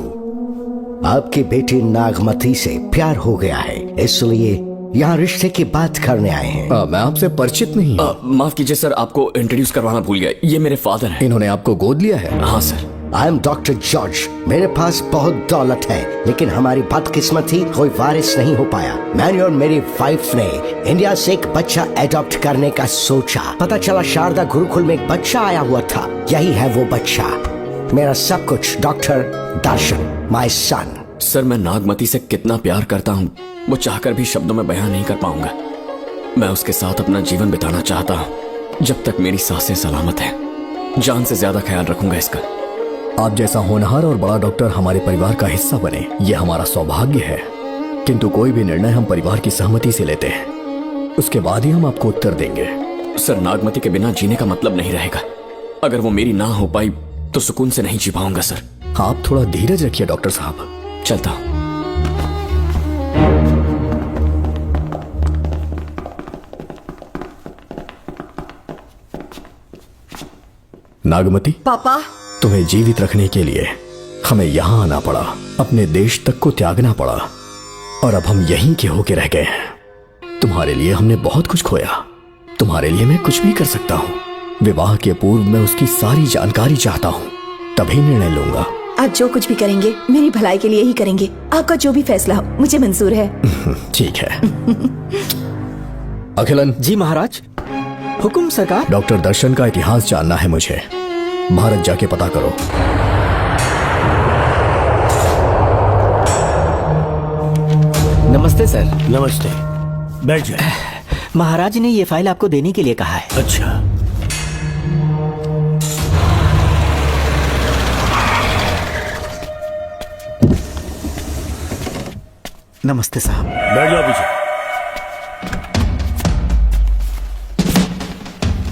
आपकी बेटी नागमती से प्यार हो गया है, इसलिए यहाँ रिश्ते की बात करने आए हैं। मैं आपसे परिचित नहीं हूँ। माफ कीजिए सर, आपको इंट्रोड्यूस करवाना भूल गया। ये मेरे फादर हैं। इन्होंने आपको गोद लिया है? हाँ sir. I am doctor George. मेरे पास बहुत दौलत है, लेकिन हमारी बदकिस्मती कोई वारिस नहीं हो पाया। मैंने और मेरी वाइफ ने इंडिया से एक बच्चा एडॉप्ट करने का सोचा। पता चला शारदा गुरुकुल में एक बच्चा आया हुआ था। यही है वो बच्चा, मेरा सब कुछ। Doctor Darshan, my son. Sir, मैं नागमती से कितना प्यार करता हूँ वो चाहकर भी शब्दों में बयान नहीं कर पाऊंगा। मैं उसके साथ अपना जीवन बिताना चाहता हूँ जब तक मेरी सांसें सलामत हैं। जान से ज्यादा ख्याल रखूंगा इसका। आप जैसा होनहार और बड़ा डॉक्टर हमारे परिवार का हिस्सा बने, ये हमारा सौभाग्य है। किंतु कोई भी निर्णय हम परिवार की सहमति से लेते हैं, उसके बाद ही हम आपको उत्तर देंगे। सर, नागमती के बिना जीने का मतलब नहीं रहेगा। अगर वो मेरी ना हो पाई तो सुकून से नहीं जी पाऊंगा सर। आप थोड़ा धीरज रखिए डॉक्टर साहब। चलता हूं। नागमती, पापा, तुम्हें जीवित रखने के लिए हमें यहाँ आना पड़ा, अपने देश तक को त्यागना पड़ा, और अब हम यहीं के होके रह गए हैं। तुम्हारे लिए हमने बहुत कुछ खोया, तुम्हारे लिए मैं कुछ भी कर सकता हूँ। विवाह के पूर्व मैं उसकी सारी जानकारी चाहता हूँ, तभी निर्णय लूंगा। आप जो कुछ भी करेंगे मेरी भलाई के लिए ही करेंगे। आपका जो भी फैसला हो मुझे मंजूर है। ठीक है। अखिलन। जी महाराज। हुकुम सरकार। डॉक्टर दर्शन का इतिहास जानना है मुझे। भारत जाके पता करो। नमस्ते सर। नमस्ते, बैठ जाए। महाराज ने ये फाइल आपको देने के लिए कहा है। अच्छा। नमस्ते साहब। बैठ जाओ पीछे।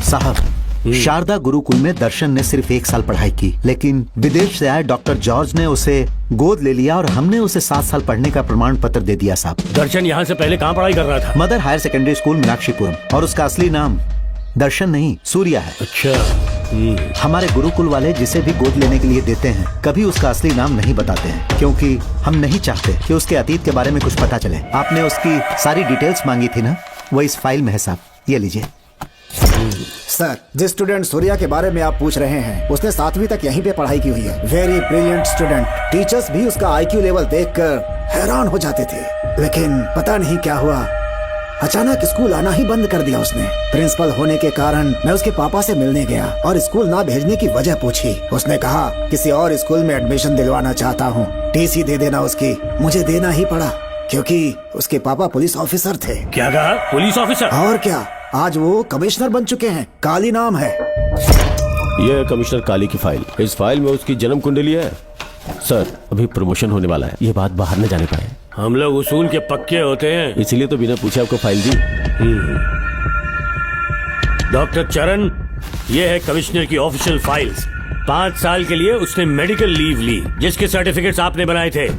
साहब, शारदा गुरुकुल में दर्शन ने सिर्फ 1 साल पढ़ाई की, लेकिन विदेश से आए डॉक्टर जॉर्ज ने उसे गोद ले लिया और हमने उसे 7 साल पढ़ने का प्रमाण पत्र दे दिया साहब। दर्शन यहाँ से पहले कहाँ पढ़ाई कर रहा था? Mother Higher Secondary School Meenakshipuram, और उसका असली नाम दर्शन नहीं सूर्या है। अच्छा। हमारे गुरुकुल वाले जिसे भी गोद लेने के लिए देते हैं कभी उसका असली नाम नहीं बताते हैं, क्योंकि हम नहीं चाहते कि उसके अतीत के बारे में कुछ पता चले। आपने उसकी सारी डिटेल्स मांगी थी ना, वो इस फाइल में है साहब, ये लीजिए। सर, जिस स्टूडेंट सूर्या के बारे में आप पूछ रहे हैं उसने 7वीं तक यहीं पे पढ़ाई की हुई है। Very brilliant student. टीचर्स भी उसका IQ लेवल देखकर हैरान हो जाते थे, लेकिन पता नहीं क्या हुआ, अचानक स्कूल आना ही बंद कर दिया उसने। प्रिंसिपल होने के कारण मैं उसके पापा से मिलने गया और स्कूल ना भेजने की वजह पूछी। उसने कहा किसी और स्कूल में एडमिशन दिलवाना चाहता हूँ, TC दे देना उसकी। मुझे देना ही पड़ा क्योंकि उसके पापा पुलिस ऑफिसर थे। क्या कहा? Police officer? और क्या, आज वो कमिश्नर बन चुके हैं। काली नाम है। यह है कमिश्नर काली की फाइल। इस फाइल में उसकी जन्म कुंडली है। सर, अभी प्रमोशन होने वाला है, ये बात बाहर न जाने पाए। हम लोग उसूल के पक्के होते हैं, इसीलिए तो बिना पूछे आपको फाइल दी। डॉक्टर चरण, ये है कमिश्नर की ऑफिशियल फाइल्स। 5 साल के लिए उसने मेडिकल लीव ली, जिसके सर्टिफिकेट्स आपने बनाए थे।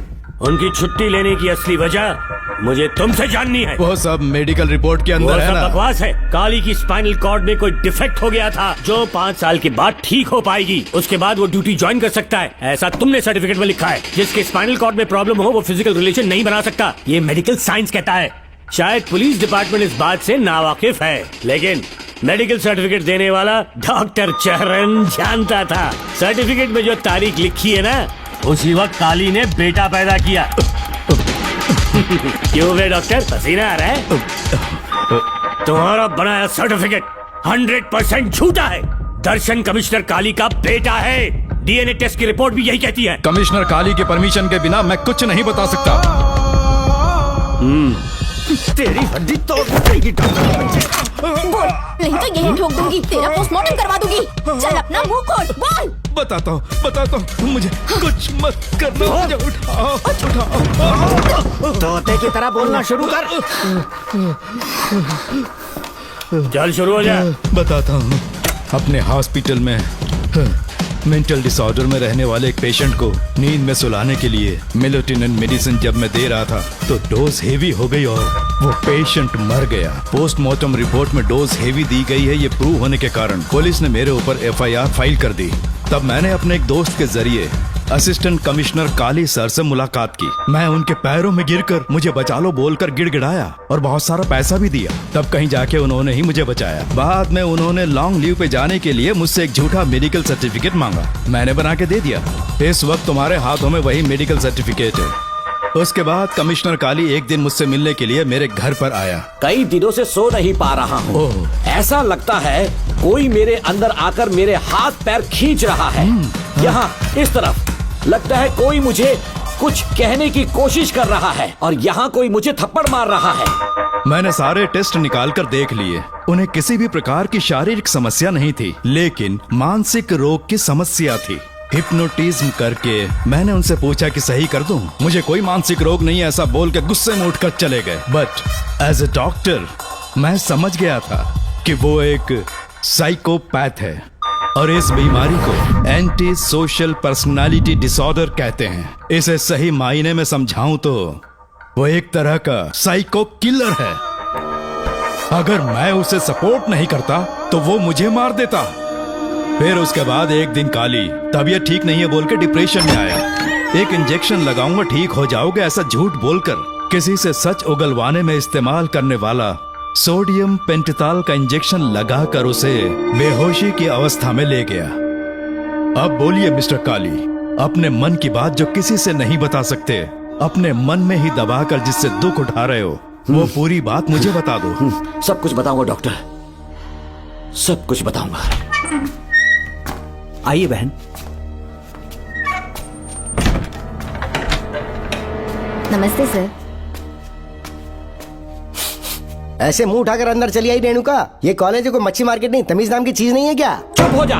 उनकी छुट्टी लेने की असली वजह मुझे तुमसे जाननी है। वो सब मेडिकल रिपोर्ट के अंदर है ना? बकवास है। काली की स्पाइनल कॉर्ड में कोई डिफेक्ट हो गया था जो 5 साल के बाद ठीक हो पाएगी। उसके बाद वो ड्यूटी ज्वाइन कर सकता है, ऐसा तुमने सर्टिफिकेट में लिखा है। जिसके स्पाइनल कॉर्ड में प्रॉब्लम हो वो फिजिकल रिलेशन नहीं बना सकता, ये मेडिकल साइंस कहता है। शायद पुलिस डिपार्टमेंट इस बात से नावाकिफ है, लेकिन मेडिकल सर्टिफिकेट देने वाला डॉक्टर चरण जानता था। सर्टिफिकेट में जो तारीख लिखी है ना, उसी वक्त काली ने बेटा पैदा किया। क्यों बे डॉक्टर, पसीना आ रहा है? तुम्हारा बनाया सर्टिफिकेट 100% झूठा है। दर्शन कमिश्नर काली का बेटा है। DNA टेस्ट की रिपोर्ट भी यही कहती है। कमिश्नर काली के परमिशन के बिना मैं कुछ नहीं बता सकता। तेरी हड्डी तोड़ देगी बोल, नहीं तो यही ठोक दूंगी, तेरा पोस्टमार्टम करवा दूंगी। चल अपना मुंह खोल, बोल। बताता हूँ, मुझे कुछ मत करना, मुझे उठाओ। तोते की तरह बोलना शुरू कर। चल शुरू हो जा। बताता हूँ, अपने हॉस्पिटल में मेंटल डिसऑर्डर में रहने वाले एक पेशेंट को नींद में सुलाने के लिए मेलेटोनिन मेडिसिन जब मैं दे रहा था तो डोज हेवी हो गई और वो पेशेंट मर गया। पोस्टमार्टम रिपोर्ट में डोज हेवी दी गई है, ये प्रूव होने के कारण पुलिस ने मेरे ऊपर FIR फाइल कर दी। तब मैंने अपने एक दोस्त के जरिए असिस्टेंट कमिश्नर काली सर से मुलाकात की। मैं उनके पैरों में गिरकर मुझे बचा लो बोलकर गिड़गिड़ाया और बहुत सारा पैसा भी दिया। तब कहीं जाके उन्होंने ही मुझे बचाया। बाद में उन्होंने लॉन्ग लीव पे जाने के लिए मुझसे एक झूठा मेडिकल सर्टिफिकेट मांगा, मैंने बना के दे दिया। इस वक्त तुम्हारे हाथों में वही मेडिकल सर्टिफिकेट है। उसके बाद कमिश्नर काली एक दिन मुझसे मिलने के लिए मेरे घर पर आया। कई दिनों से सो नहीं पा रहा हूँ। ऐसा लगता है कोई मेरे अंदर आकर मेरे हाथ पैर खींच रहा है। यहाँ इस तरफ लगता है कोई मुझे कुछ कहने की कोशिश कर रहा है और यहाँ कोई मुझे थप्पड़ मार रहा है। मैंने सारे टेस्ट निकाल कर देख लिए, उन्हें किसी भी प्रकार की शारीरिक समस्या नहीं थी, लेकिन मानसिक रोग की समस्या थी। हिप्नोटिज्म करके मैंने उनसे पूछा कि सही कर दूं। मुझे कोई मानसिक रोग नहीं है ऐसा बोल के गुस्से में उठकर चले गए। बट एज अ डॉक्टर मैं समझ गया था कि वो एक साइकोपैथ है और इस बीमारी को एंटी सोशल पर्सनालिटी डिसऑर्डर कहते हैं। इसे सही मायने में समझाऊं तो वो एक तरह का साइको किलर है। अगर मैं उसे सपोर्ट नहीं करता तो वो मुझे मार देता। फिर उसके बाद एक दिन काली तबीयत ठीक नहीं है बोल के डिप्रेशन में आया। एक इंजेक्शन लगाऊंगा ठीक हो जाओगे ऐसा झूठ बोलकर किसी से सच उगलवाने में इस्तेमाल करने वाला सोडियम पेंटेथॉल का इंजेक्शन लगाकर उसे बेहोशी की अवस्था में ले गया। अब बोलिए मिस्टर काली, अपने मन की बात जो किसी से नहीं बता सकते, अपने मन में ही दबाकर जिससे दुख उठा रहे हो, वो पूरी बात मुझे बता दो। सब कुछ बताऊंगा डॉक्टर, सब कुछ बताऊंगा। आइए बहन। नमस्ते सर। ऐसे मुंह उठाकर अंदर चली आई रेणुका। ये कॉलेज है कोई मच्छी मार्केट नहीं, तमीज नाम की चीज नहीं है क्या? चुप हो जा।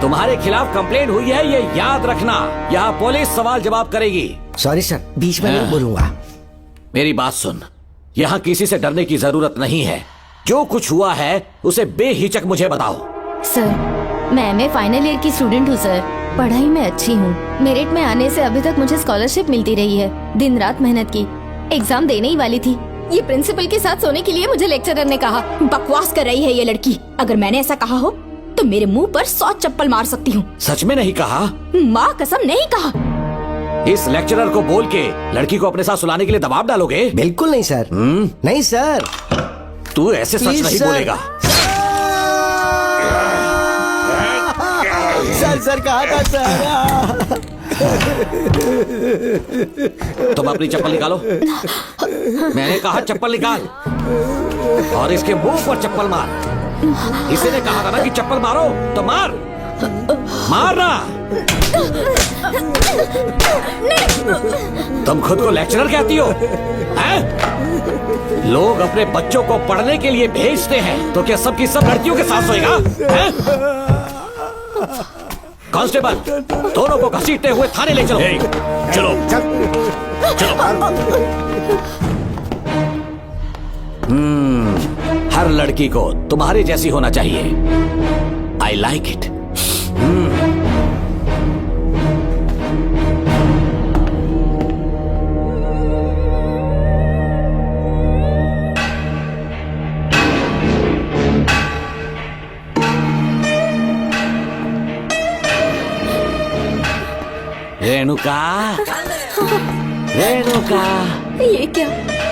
तुम्हारे खिलाफ कंप्लेंट हुई है ये याद रखना। यहाँ पुलिस सवाल जवाब करेगी। सॉरी सर, बीच में नहीं बोलूंगा। मेरी बात सुन, यहाँ किसी से डरने की जरूरत नहीं है। जो कुछ हुआ है उसे बेहिचक मुझे बताओ। सर मैं एमए फाइनल ईयर की स्टूडेंट हूँ सर। पढ़ाई में अच्छी हूँ। मेरिट में आने से अभी तक मुझे स्कॉलरशिप मिलती रही है। दिन रात मेहनत की, एग्जाम देने ही वाली थी। ये प्रिंसिपल के साथ सोने के लिए मुझे लेक्चरर ने कहा। बकवास कर रही है ये लड़की। अगर मैंने ऐसा कहा हो तो मेरे मुंह पर 100 चप्पल मार सकती हूँ। सच में नहीं कहा? माँ कसम नहीं कहा। इस लेक्चरर को बोल के लड़की को अपने साथ सुलाने के लिए दबाव डालोगे? बिल्कुल नहीं सर। नहीं सर। तू ऐसे सच नहीं बोलेगा। सर कहा था सर। तुम अपनी चप्पल निकालो। मैंने कहा चप्पल निकाल और इसके मुंह पर चप्पल मार। इसी ने कहा था ना कि चप्पल मारो तो मार। मारना। तुम खुद को लेक्चरर कहती हो हैं? लोग अपने बच्चों को पढ़ने के लिए भेजते हैं तो क्या सबकी सब लड़कियों के साथ सोएगा? कांस्टेबल, दोनों को घसीटते हुए थाने ले चलो। चलो हर लड़की को तुम्हारे जैसी होना चाहिए। I like it. Renuka, Renuka. ये क्या?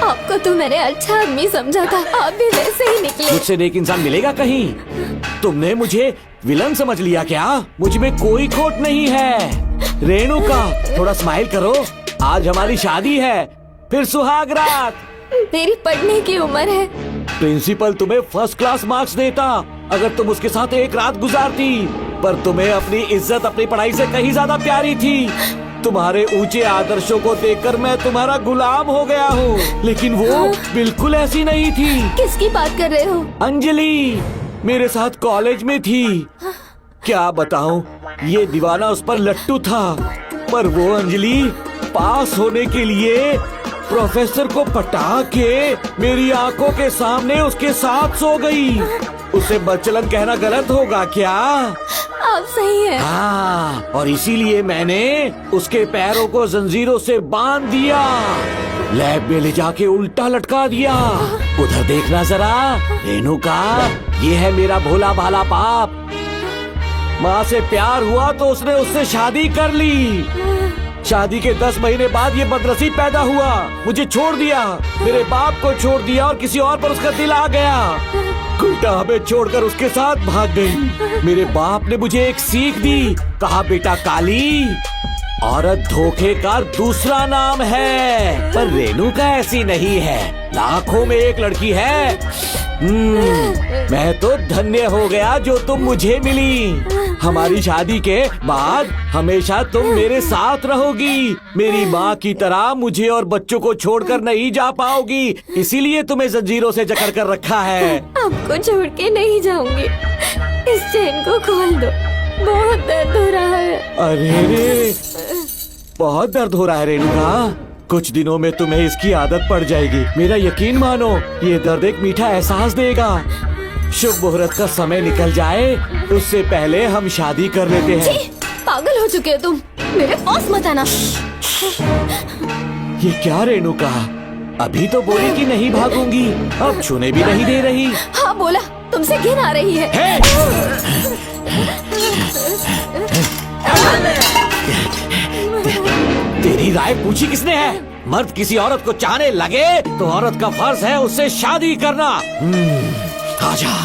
आपको तो मैंने अच्छा आदमी समझा था, आप भी वैसे ही निकले। मुझसे नेक इंसान मिलेगा कहीं? तुमने मुझे विलन समझ लिया क्या? मुझ में कोई खोट नहीं है। रेणुका, थोड़ा स्माइल करो। आज हमारी शादी है, फिर सुहाग रात। मेरी पढ़ने की उम्र है। प्रिंसिपल तुम्हें फर्स्ट क्लास मार्क्स देता अगर तुम उसके साथ एक रात गुजारती, पर तुम्हें अपनी इज्जत अपनी पढ़ाई से कहीं ज्यादा प्यारी थी। तुम्हारे ऊंचे आदर्शों को देखकर मैं तुम्हारा गुलाम हो गया हूँ, लेकिन वो बिल्कुल ऐसी नहीं थी। किसकी बात कर रहे हो? अंजलि मेरे साथ कॉलेज में थी। क्या बताऊं, ये दीवाना उस पर लट्टू था, पर वो अंजलि पास होने के लिए प्रोफेसर को पटा के मेरी आंखों के सामने उसके साथ सो गई। उसे बदचलन कहना गलत होगा क्या? आप सही है। हाँ, और इसीलिए मैंने उसके पैरों को जंजीरों से बांध दिया, लैब में ले जाके उल्टा लटका दिया। उधर देखना जरा रेणुका, ये है मेरा भोला भाला बाप। माँ से प्यार हुआ तो उसने उससे शादी कर ली। शादी के 10 महीने बाद ये बदनसीब पैदा हुआ, मुझे छोड़ दिया, मेरे बाप को छोड़ दिया और किसी और पर उसका दिल आ गया। उल्टा हमें छोड़कर उसके साथ भाग गई। मेरे बाप ने मुझे एक सीख दी, कहा बेटा काली, औरत धोखे का दूसरा नाम है। पर रेणुका ऐसी नहीं है, लाखों में एक लड़की है। मैं तो धन्य हो गया जो तुम मुझे मिली। हमारी शादी के बाद हमेशा तुम मेरे साथ रहोगी। मेरी माँ की तरह मुझे और बच्चों को छोड़कर नहीं जा पाओगी, इसीलिए तुम्हें जंजीरों से जकड़ कर रखा है। आपको छोड़ के नहीं जाऊंगी। इस चेन को खोल दो, बहुत दर्द हो रहा अरे रे, बहुत दर्द हो रहा है रेणुका। कुछ दिनों में तुम्हें इसकी आदत पड़ जाएगी। मेरा यकीन मानो, ये दर्द एक मीठा एहसास देगा। शुभ मुहूर्त का समय निकल जाए उससे पहले हम शादी कर लेते हैं। पागल हो चुके हो तुम, मेरे पास मत आना। ये क्या रेणुका, अभी तो बोली कि नहीं भागूंगी, अब छूने भी नहीं दे रही। हाँ बोला, तुमसे घिन आ रही है। तेरी राय पूछी किसने है? मर्द किसी औरत को चाहने लगे तो औरत का फर्ज है उससे शादी करना। आजा।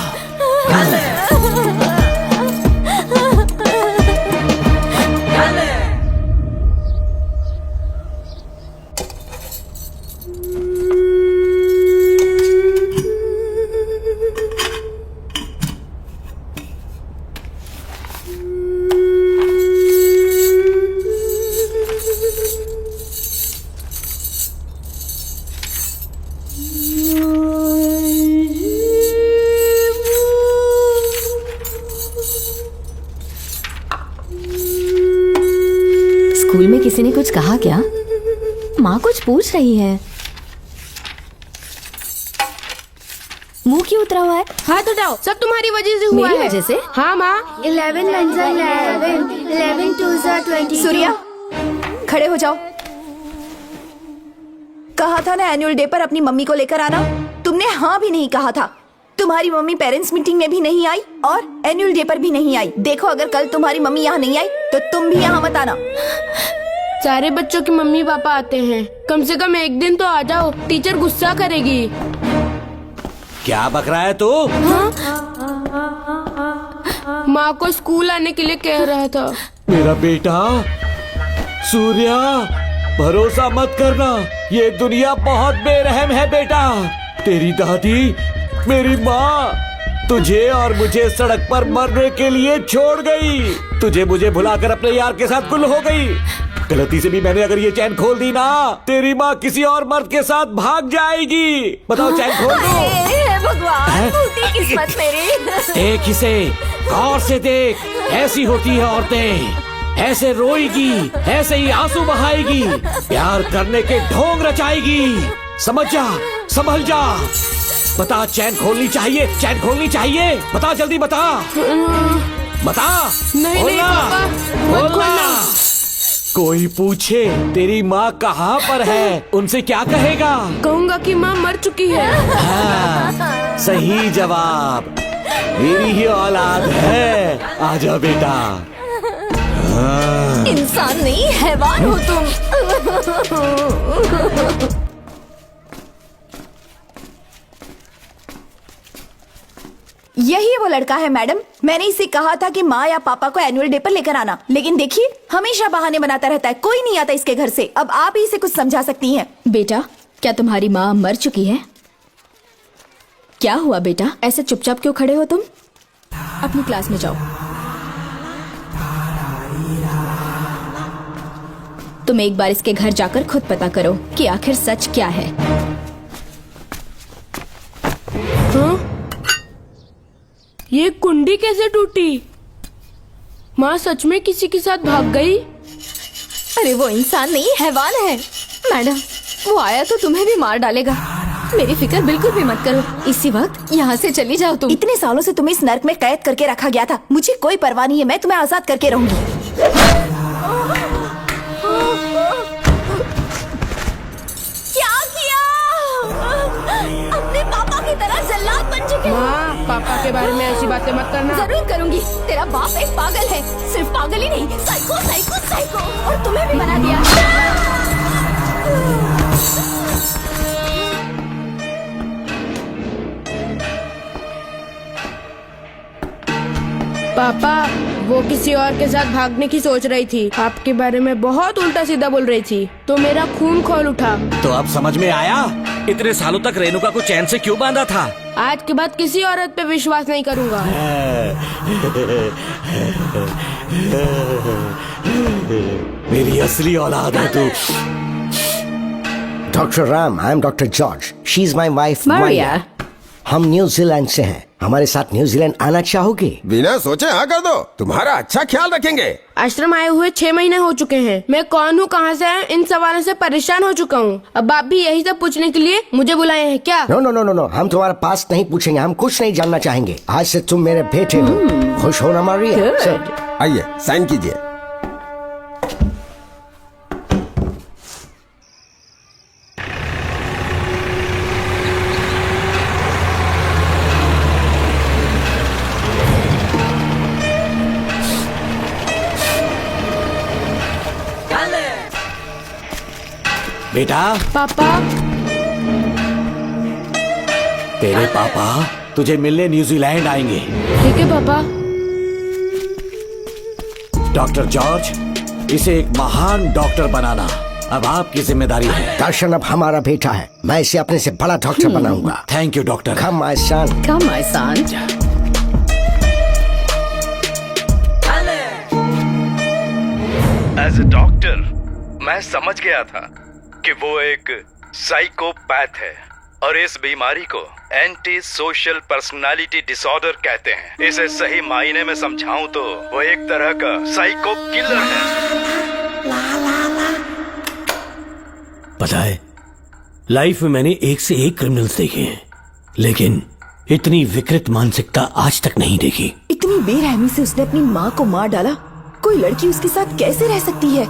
स्कूल में किसी ने कुछ कहा क्या? माँ कुछ पूछ रही है। मुंह क्यों उतरा हुआ है? हाथ उठाओ, सब तुम्हारी वजह से हुआ है। मेरी वजह से? हाँ माँ। 11 1 11 11 2 20। सूर्या, खड़े हो जाओ। कहा था ना एनुअल डे पर अपनी मम्मी को लेकर आना, तुमने हाँ भी नहीं कहा था। तुम्हारी मम्मी पेरेंट्स मीटिंग में भी नहीं आई और एनुअल डे पर भी नहीं आई। देखो, अगर कल तुम्हारी मम्मी यहाँ नहीं आई तो तुम भी यहाँ मत आना। सारे बच्चों की मम्मी पापा आते हैं, कम से कम एक दिन तो आ जाओ, टीचर गुस्सा करेगी। क्या बक रहा है तू? माँ को स्कूल आने के लिए कह रहा था। मेरा बेटा सूर्या, भरोसा मत करना, ये दुनिया बहुत बेरहम है बेटा। तेरी दादी, मेरी माँ तुझे और मुझे सड़क पर मरने के लिए छोड़ गई। तुझे मुझे भुलाकर अपने यार के साथ गुल हो गई। गलती से भी मैंने अगर ये चैन खोल दी ना, तेरी माँ किसी और मर्द के साथ भाग जाएगी। बताओ, चैन खोल दो। भगवान, फूटी किस्मत मेरी। देख इसे, गौर से देख, ऐसी होती है औरतें, ऐसे रोएगी, ऐसे ही आंसू बहाएगी, प्यार करने के ढोंग रचाएगी। समझ जा, संभल जा। बता, चैन खोलनी चाहिए, चैन खोलनी चाहिए। बता, जल्दी बता, बता। नहीं नहीं पापा, मत खोलना। कोई पूछे तेरी माँ कहाँ पर है, उनसे क्या कहेगा? कहूँगा कि माँ मर चुकी है। हाँ, सही जवाब, मेरी ही औलाद है। आजा बेटा। हाँ। इंसान नहीं, हैवान हो तुम। यही वो लड़का है मैडम। मैंने इसे कहा था कि माँ या पापा को एनुअल डे पर लेकर आना, लेकिन देखिए हमेशा बहाने बनाता रहता है, कोई नहीं आता इसके घर से। अब आप ही इसे कुछ समझा सकती हैं। बेटा, क्या तुम्हारी माँ मर चुकी है? क्या हुआ बेटा, ऐसे चुपचाप क्यों खड़े हो तुम? अपनी क्लास में जाओ। तुम एक बार इसके घर जाकर खुद पता करो कि आखिर सच क्या है। हाँ? ये कुंडी कैसे टूटी? माँ सच में किसी के साथ भाग गई? अरे वो इंसान नहीं, हैवान है। मैडम, वो आया तो तुम्हें भी मार डालेगा। मेरी फिक्र बिल्कुल भी मत करो, इसी वक्त यहाँ से चली जाओ तुम। इतने सालों से तुम्हें इस नर्क में कैद करके रखा गया था, मुझे कोई परवाह नहीं है, मैं तुम्हें आजाद करके रहूंगी। जल्लाद बन चुके हो। माँ, पापा के बारे में ऐसी बातें मत करना। जरूर करूंगी। तेरा बाप एक पागल है, सिर्फ पागल ही नहीं, साइको साइको साइको, और तुम्हें भी बना दिया। पापा, वो किसी और के साथ भागने की सोच रही थी, आपके बारे में बहुत उल्टा सीधा बोल रही थी, तो मेरा खून खौल उठा। तो अब समझ में आया इतने सालों तक रेणुका को चैन से क्यों बांधा था? आज के बाद किसी औरत पे विश्वास नहीं करूंगा। मेरी असली औलाद है तू। Doctor Ram, I am doctor George, she is my wife Maria. हम न्यूजीलैंड से हैं। हमारे साथ न्यूजीलैंड आना चाहोगे? बिना सोचे हाँ कर दो, तुम्हारा अच्छा ख्याल रखेंगे। आश्रम आए हुए 6 महीने हो चुके हैं। मैं कौन हूँ, कहाँ से है, इन सवालों से परेशान हो चुका हूँ। अब आप भी यही सब पूछने के लिए मुझे बुलाए हैं क्या? No no no no no, हम तुम्हारा पास नहीं पूछेंगे, हम कुछ नहीं जानना चाहेंगे। आज से तुम मेरे बेटे हो। खुश हो ना मारिया? आइए साइन कीजिए। बेटा। पापा। तेरे पापा तुझे मिलने न्यूजीलैंड आएंगे। ठीक है पापा। डॉक्टर जॉर्ज, इसे एक महान डॉक्टर बनाना अब आपकी जिम्मेदारी है। दर्शन अब हमारा बेटा है, मैं इसे अपने से बड़ा डॉक्टर बनाऊंगा। Thank you doctor. Come my son. Come my son. As a doctor मैं समझ गया था कि वो एक साइकोपैथ है और इस बीमारी को एंटी सोशल पर्सनालिटी डिसऑर्डर कहते हैं। इसे सही मायने में समझाऊं तो वो एक तरह का साइको किलर है। पता है, लाइफ में मैंने एक से एक क्रिमिनल्स देखे हैं, लेकिन इतनी विकृत मानसिकता आज तक नहीं देखी। इतनी बेरहमी से उसने अपनी माँ को मार डाला। कोई लड़की उसके साथ कैसे रह सकती है?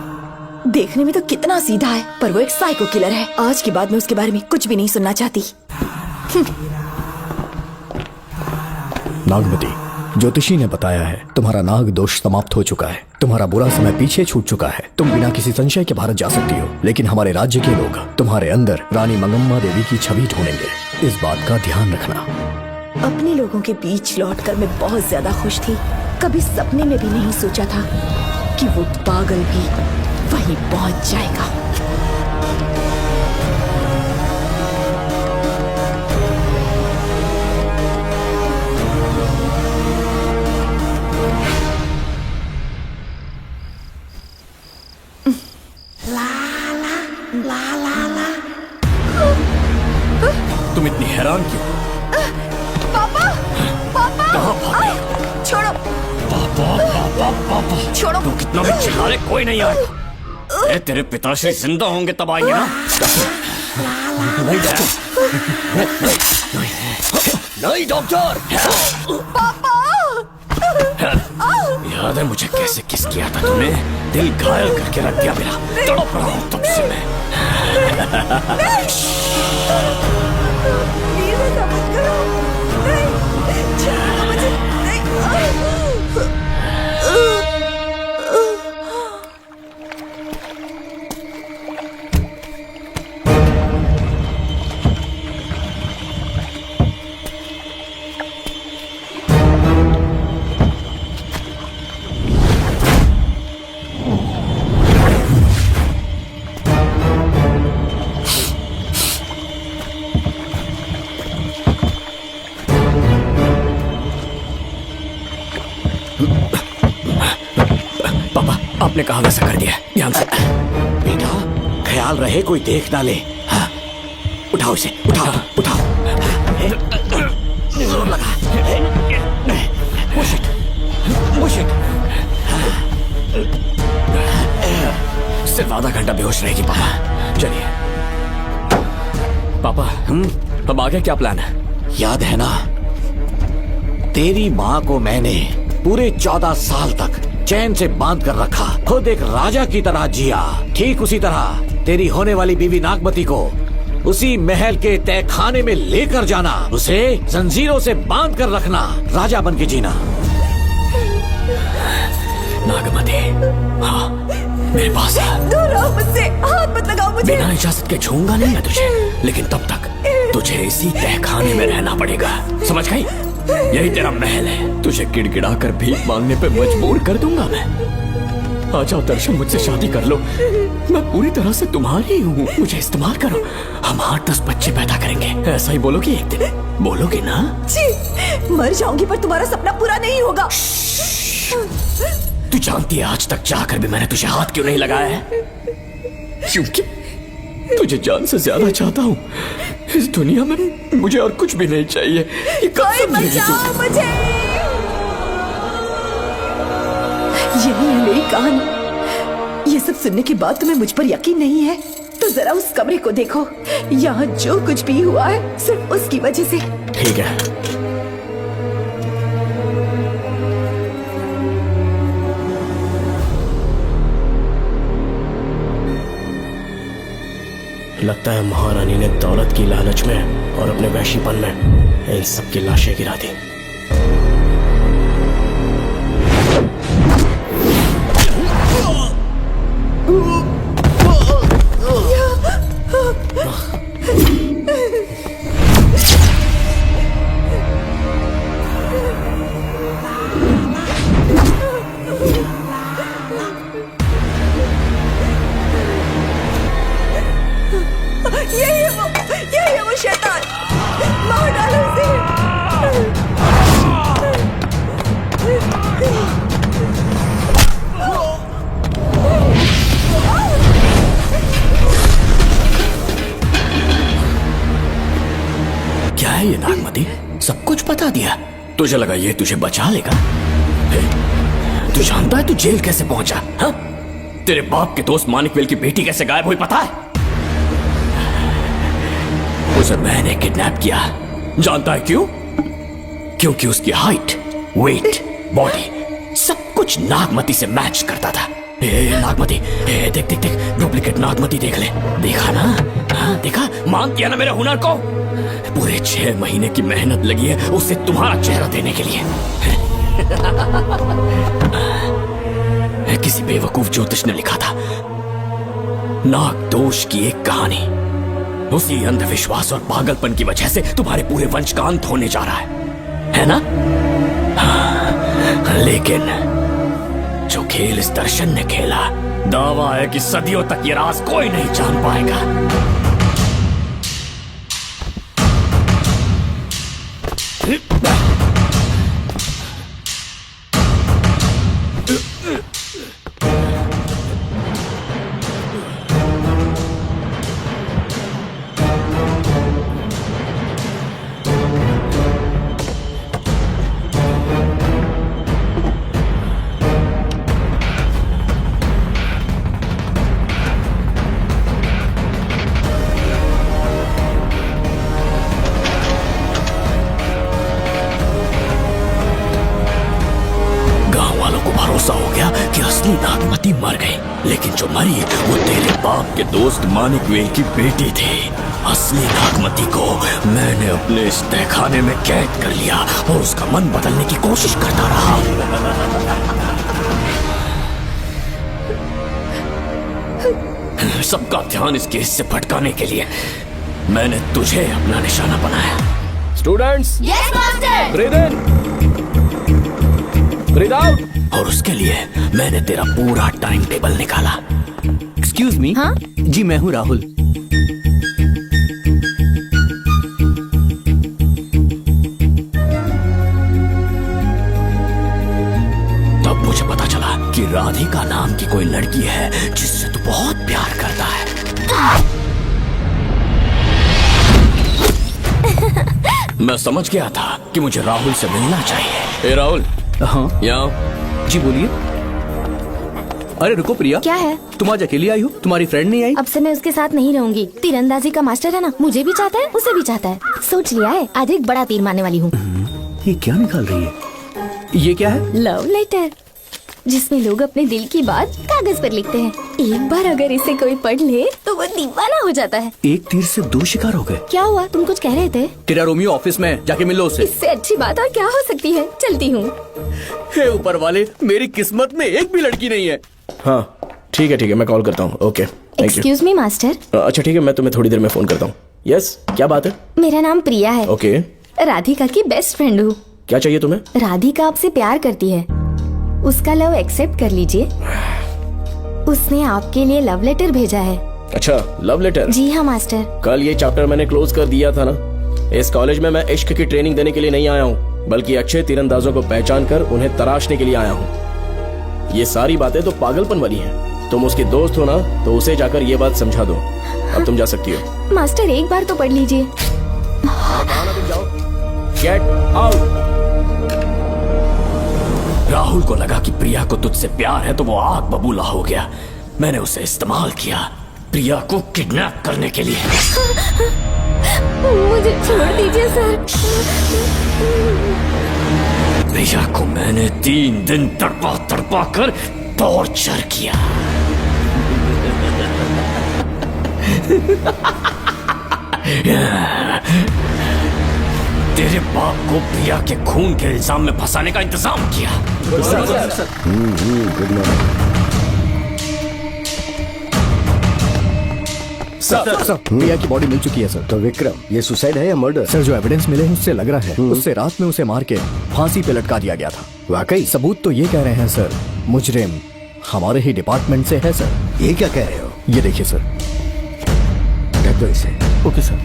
देखने में तो कितना सीधा है, पर वो एक साइको किलर है। आज के बाद मैं उसके बारे में कुछ भी नहीं सुनना चाहती। नागमती, ज्योतिषी ने बताया है तुम्हारा नाग दोष समाप्त हो चुका है, तुम्हारा बुरा समय पीछे छूट चुका है, तुम बिना किसी संशय के भारत जा सकती हो। लेकिन हमारे राज्य के लोग तुम्हारे अंदर रानी मंगम्मा देवी की छवि ढूंढेंगे, इस बात का ध्यान रखना। अपने लोगों के बीच लौटकर मैं बहुत ज्यादा खुश थी। कभी सपने में भी नहीं सोचा था कि वो पागल भी वहीं पहुंच जाएगा। तुम इतनी हैरान क्यों? पापा, पापा, छोड़ो। पापा, पापा, पापा, छोड़ो। तू कितना भी चिल्ला ले, कोई नहीं आएगा। तेरे पिताश्री जिंदा होंगे तब आएंगे ना। नहीं डॉक्टर। पापा। याद है मुझे कैसे किस किया था तूने? दिल घायल करके रख दिया मेरा। तड़प रहा हूँ तब से मैं। आपने कहा वैसा कर दिया, ध्यान से। बेटा ख्याल रहे कोई देख ना ले। हाँ। उठाओ इसे, उठाओ उठाओ। जोर लगा। Push it, push it। सिर्फ आधा घंटा बेहोश रहेगी पापा। चलिए पापा, अब आगे क्या प्लान है? याद है ना, तेरी माँ को मैंने पूरे 14 साल तक चैन से बांध कर रखा, खुद एक राजा की तरह जिया। ठीक उसी तरह तेरी होने वाली बीवी नागमती को उसी महल के तहखाने में लेकर जाना, उसे जंजीरों से बांध कर रखना, राजा बन के जीना। नागमती, हाँ मेरे पास है। दूर रहो मुझसे, हाथ मत लगाओ मुझे। बिना इजाजत के छूंगा नहीं मैं तुझे, लेकिन तब तक तुझे इसी तहखाने में रहना पड़ेगा, समझ गई? यही तेरा महल है, तुझे गिड़गिड़ा कर भीख मांगने पे मजबूर कर दूंगा मैं। आ जाओ दर्शन, मुझसे शादी कर लो, मैं पूरी तरह से तुम्हारी हूँ, मुझे इस्तेमाल करो। हम 8-10 बच्चे पैदा करेंगे, ऐसा ही बोलोगी एक दिन? बोलोगी ना? जी, मर जाऊंगी पर तुम्हारा सपना पूरा नहीं होगा। तू जानती है आज तक चाहकर भी मैंने तुझे हाथ क्यों नहीं लगाया है? तुझे जान से ज्यादा चाहता हूँ। इस दुनिया में मुझे और कुछ भी नहीं चाहिए। ये कोई बचाओ मुझे। यही है मेरी कहानी। ये सब सुनने के बाद तुम्हें मुझ पर यकीन नहीं है तो जरा उस कमरे को देखो। यहाँ जो कुछ भी हुआ है सिर्फ उसकी वजह से। ठीक है, लगता है महारानी ने दौलत की लालच में और अपने वैशीपन में इन सब की लाशें गिरा दी। यही है वो शैतान। मार डालो उसे। क्या है ये नागमती? सब कुछ बता दिया। तुझे लगा ये तुझे बचा लेगा? तू जानता है तू जेल कैसे पहुंचा? हाँ? तेरे बाप के दोस्त मानिकवेल की बेटी कैसे गायब हुई पता है? उसे मैंने किडनैप किया। जानता है क्यों? क्योंकि उसकी हाइट, वेट, बॉडी सब कुछ नागमती से मैच करता था। नागमती, देख देख देख, डुप्लीकेट नागमती देख ले। देखा ना? हाँ, देखा? मान किया ना मेरे हुनर को? पूरे 6 महीने की मेहनत लगी है उसे तुम्हारा चेहरा देने के लिए। किसी बेवकूफ ज्योतिष ने लिखा था नाग दोष की एक कहानी। उसी अंधविश्वास और पागलपन की वजह से तुम्हारे पूरे वंश का अंत होने जा रहा है ना? हाँ, लेकिन जो खेल इस दर्शन ने खेला, दावा है कि सदियों तक ये राज कोई नहीं जान पाएगा। नागमती मर गई, लेकिन जो मरी वो तेरे बाप के दोस्त मानिकवेल की बेटी थी। असली नागमती को मैंने अपने इस तहखाने में कैद कर लिया और उसका मन बदलने की कोशिश करता रहा। सबका ध्यान इस केस से भटकाने के लिए मैंने तुझे अपना निशाना बनाया। Students, yes master. ब्रीथ इन, ब्रीथ आउट। और उसके लिए मैंने तेरा पूरा टाइम टेबल निकाला। Excuse me. हाँ? जी मैं हूँ राहुल। तब मुझे पता चला कि राधिका नाम की कोई लड़की है जिससे तू बहुत प्यार करता है। मैं समझ गया था कि मुझे राहुल से मिलना चाहिए। ए राहुल। हाँ यहाँ। जी बोलिए। अरे रुको प्रिया। क्या है? तुम आज अकेली आई हो, तुम्हारी फ्रेंड नहीं आई? अब से मैं उसके साथ नहीं रहूंगी। तीरंदाजी का मास्टर है ना, मुझे भी चाहता है उसे भी चाहता है। सोच लिया है आज एक बड़ा तीर मारने वाली हूँ। ये क्या निकाल रही है? ये क्या है? लव लेटर, जिसमें लोग अपने दिल की बात कागज पर लिखते हैं। एक बार अगर इसे कोई पढ़ ले तो वो दीवाना हो जाता है। एक तीर से 2 शिकार हो गए। क्या हुआ? तुम कुछ कह रहे थे? तेरा रोमियो ऑफिस में, जाके मिलो उससे। इससे अच्छी बात और क्या हो सकती है। चलती हूँ। हे ऊपर वाले, मेरी किस्मत में एक भी लड़की नहीं है। हाँ ठीक है, मैं कॉल करता हूँ। Okay, excuse me master. अच्छा ठीक है, मैं तुम्हें थोड़ी देर में फोन करता हूँ। यस, क्या बात है? मेरा नाम प्रिया है। ओके। राधिका की बेस्ट फ्रेंड हूँ। क्या चाहिए तुम्हें? राधिका आपसे प्यार करती है, उसका लव एक्सेप्ट कर लीजिए। उसने आपके लिए लव लेटर भेजा है। अच्छा, लव लेटर? जी हाँ मास्टर। कल ये चैप्टर मैंने क्लोज कर दिया था ना। इस कॉलेज में मैं इश्क की ट्रेनिंग देने के लिए नहीं आया हूँ, बल्कि अच्छे तीरंदाजों को पहचान कर उन्हें तराशने के लिए आया हूँ। ये सारी बातें तो पागलपन वाली हैं। तुम उसकी दोस्त हो ना, तो उसे जाकर ये बात समझा दो। अब तुम जा सकती हो। मास्टर एक बार तो पढ़ लीजिए। Get out. राहुल को लगा कि प्रिया को तुझसे प्यार है तो वो आग बबूला हो गया। मैंने उसे इस्तेमाल किया प्रिया को किडनैप करने के लिए। मुझे छोड़ दीजिए सर। प्रिया को मैंने 3 दिन तड़पा तड़पा कर टॉर्चर किया। तेरे बाप को प्रिया के खून के इल्जाम में फंसाने का इंतजाम किया। गुड मॉर्निंग सर, प्रिया की बॉडी मिल चुकी है सर। तो विक्रम, ये सुसाइड है या मर्डर? सर, जो एविडेंस मिले हैं उससे लग रहा है उससे रात में उसे मार के फांसी पे लटका दिया गया था। वाकई? सबूत तो ये कह रहे हैं सर, मुजरिम हमारे ही डिपार्टमेंट से है सर। ये क्या कह रहे हो? ये देखिए सर। रख दो इसे। Okay sir.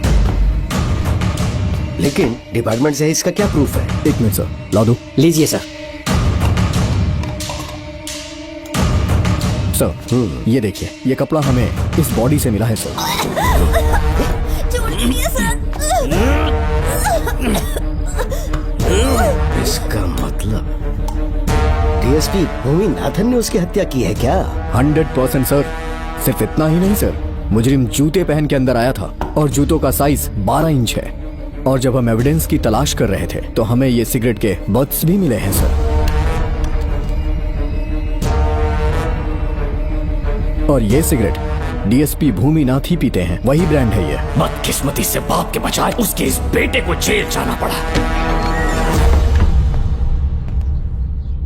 लेकिन डिपार्टमेंट से है, इसका क्या प्रूफ है? 1 मिनट सर, ला दो। लीजिए सर। सर, ये देखिए, ये कपड़ा हमें इस बॉडी से मिला है सर। इसका मतलब डीएसपी भूमि नाथन ने उसकी हत्या की है क्या? 100% सर। सिर्फ इतना ही नहीं सर, मुजरिम जूते पहन के अंदर आया था और जूतों का साइज 12 इंच है। और जब हम एविडेंस की तलाश कर रहे थे तो हमें ये सिगरेट के बट्स भी मिले हैं सर। और ये सिगरेट डीएसपी भूमि नाथ ही पीते हैं, वही ब्रांड है ये। बदकिस्मती से बाप के बजाय उसके इस बेटे को जेल जाना पड़ा।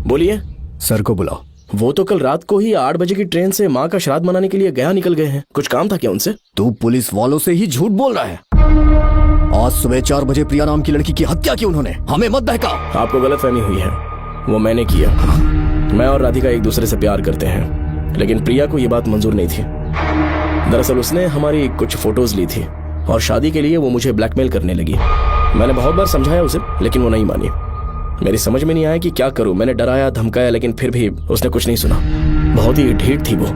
बोलिए। सर को बुलाओ। वो तो कल रात को ही 8 बजे की ट्रेन से माँ का श्राद्ध मनाने के लिए गया निकल गए हैं। कुछ काम था क्या उनसे? तू पुलिस वालों से ही झूठ बोल रहा है। आज सुबह 4 बजे प्रिया नाम की लड़की की हत्या की उन्होंने, हमें मत बहका। आपको गलतफहमी हुई है, वो मैंने किया। मैं और राधिका एक दूसरे से प्यार करते हैं, लेकिन प्रिया को ये बात मंजूर नहीं थी। दरअसल उसने हमारी कुछ फोटोज ली थी और शादी के लिए वो मुझे ब्लैकमेल करने लगी। मैंने बहुत बार समझाया उसे, लेकिन वो नहीं मानी। मेरी समझ में नहीं आया कि क्या करूं। मैंने डराया धमकाया, लेकिन फिर भी उसने कुछ नहीं सुना। बहुत ही ढीठ थी वो,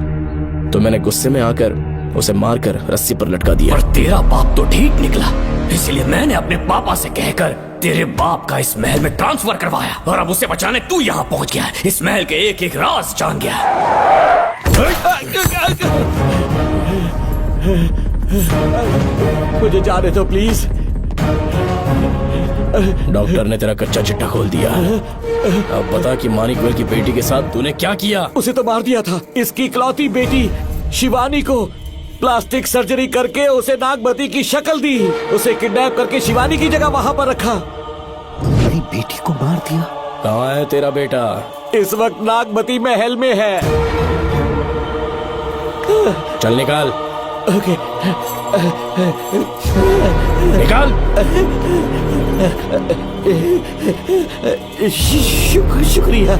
तो मैंने गुस्से में आकर उसे मारकर रस्सी पर लटका दिया। और तेरा बाप तो ढीठ निकला, इसलिए मैंने अपने पापा से कहकर तेरे बाप का इस महल में ट्रांसफर करवाया। और अब उसे बचाने तू यहाँ पहुंच गया है। इस महल के एक एक राज जान गया। मुझे जाने दो प्लीज। डॉक्टर ने तेरा कच्चा चिट्ठा खोल दिया। अब बता कि मानिकवेल की बेटी के साथ तूने क्या किया? उसे तो मार दिया था। इसकी इकलौती बेटी शिवानी को प्लास्टिक सर्जरी करके उसे नागमती की शक्ल दी। उसे किडनैप करके शिवानी की जगह वहां पर रखा। मेरी बेटी को मार दिया? कहाँ है तेरा बेटा? इस वक्त नागमती महल में है। चल निकाल। ओके। निकाल। शुक्रिया।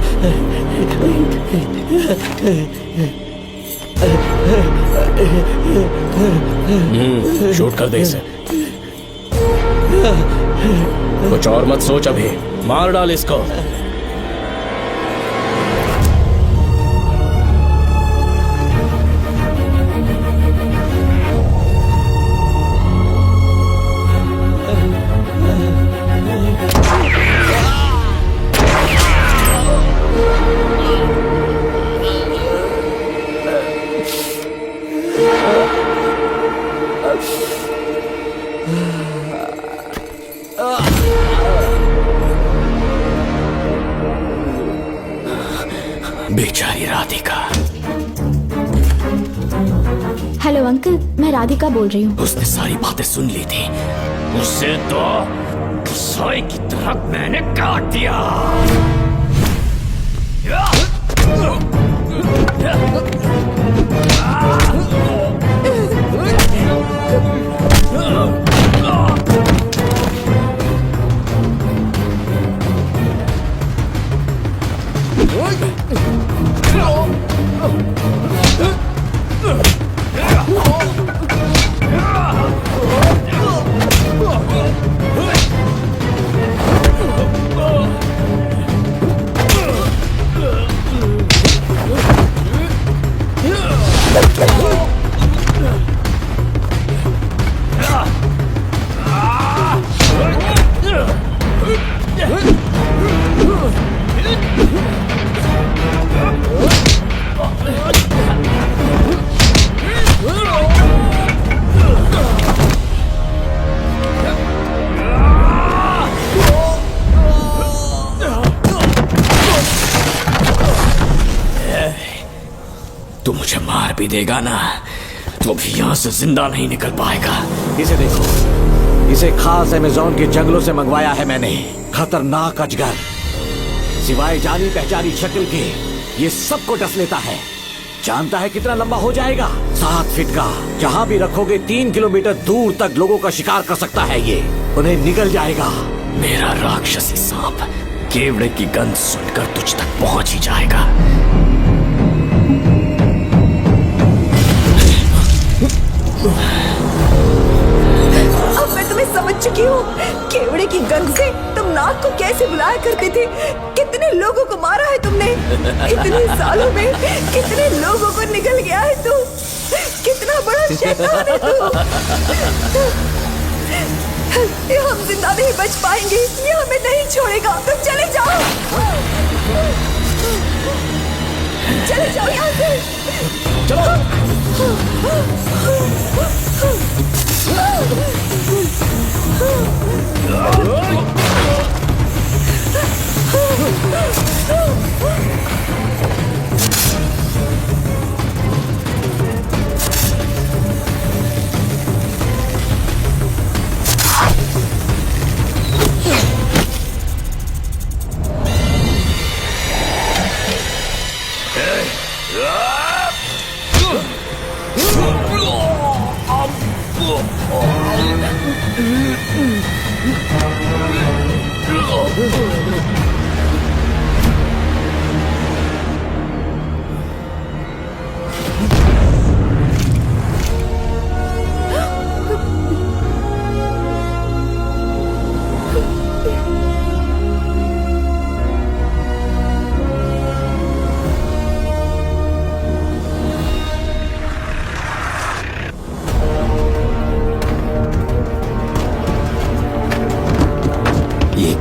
शूट कर दे इसे। कुछ और मत सोच, अभी मार डाल इसको। बेचारी राधिका। हेलो अंकल, मैं राधिका बोल रही हूँ। उसने सारी बातें सुन ली थी। उसे तो सोए की तरह मैंने काट दिया। तू मुझे मार भी देगा ना तो भी यहाँ से जिंदा नहीं निकल पाएगा। इसे देखो, इसे खास अमेज़न के जंगलों से मंगवाया है मैंने। खतरनाक अजगर, सिवाय जानी पहचानी शक्ल के ये सबको डस लेता है। जानता है कितना लंबा हो जाएगा? 7 फीट का। जहाँ भी रखोगे 3 किलोमीटर दूर तक लोगों का शिकार कर सकता है ये। उन्हें निकल जाएगा। मेरा राक्षसी सांप केवड़े की गंध सुनकर तुझ तक पहुंच ही जाएगा। अब मैं तुम्हें समझ चुकी हूँ। केवड़े की गंध से तुम नाग को कैसे बुलाया करते थे। कितने लोगों को मारा है तुमने। इतने सालों में कितने लोगों को निकल गया है तू। कितना बड़ा शैतान है तू। हम जिंदा नहीं बच पाएंगे। ये हमें नहीं छोड़ेगा। तुम चले जाओ, चले जाओ यहाँ से।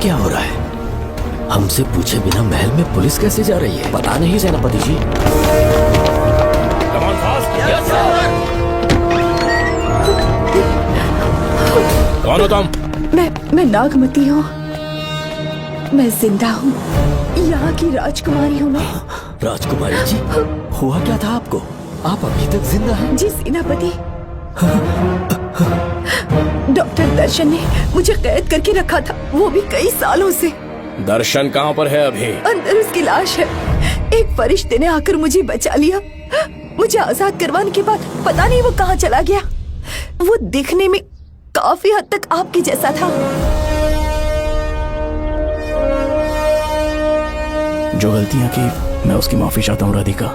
क्या हो रहा है? हमसे पूछे बिना महल में पुलिस कैसे जा रही है? पता नहीं सेनापति जी। कौन हो तुम? मैं नागमती हूँ। मैं जिंदा हूँ। यहाँ की राजकुमारी हूँ मैं। राजकुमारी जी, हुआ क्या था आपको? आप अभी तक जिंदा हैं? जी सेनापति। डॉक्टर दर्शन ने मुझे कैद करके रखा था, वो भी कई सालों से। दर्शन कहाँ पर है अभी? अंदर उसकी लाश है। एक फरिश्ते ने आकर मुझे बचा लिया। मुझे आजाद करवाने के बाद पता नहीं वो कहाँ चला गया। वो दिखने में काफी हद तक आपके जैसा था। जो गलतियां की मैं उसकी माफी चाहता हूँ राधिका।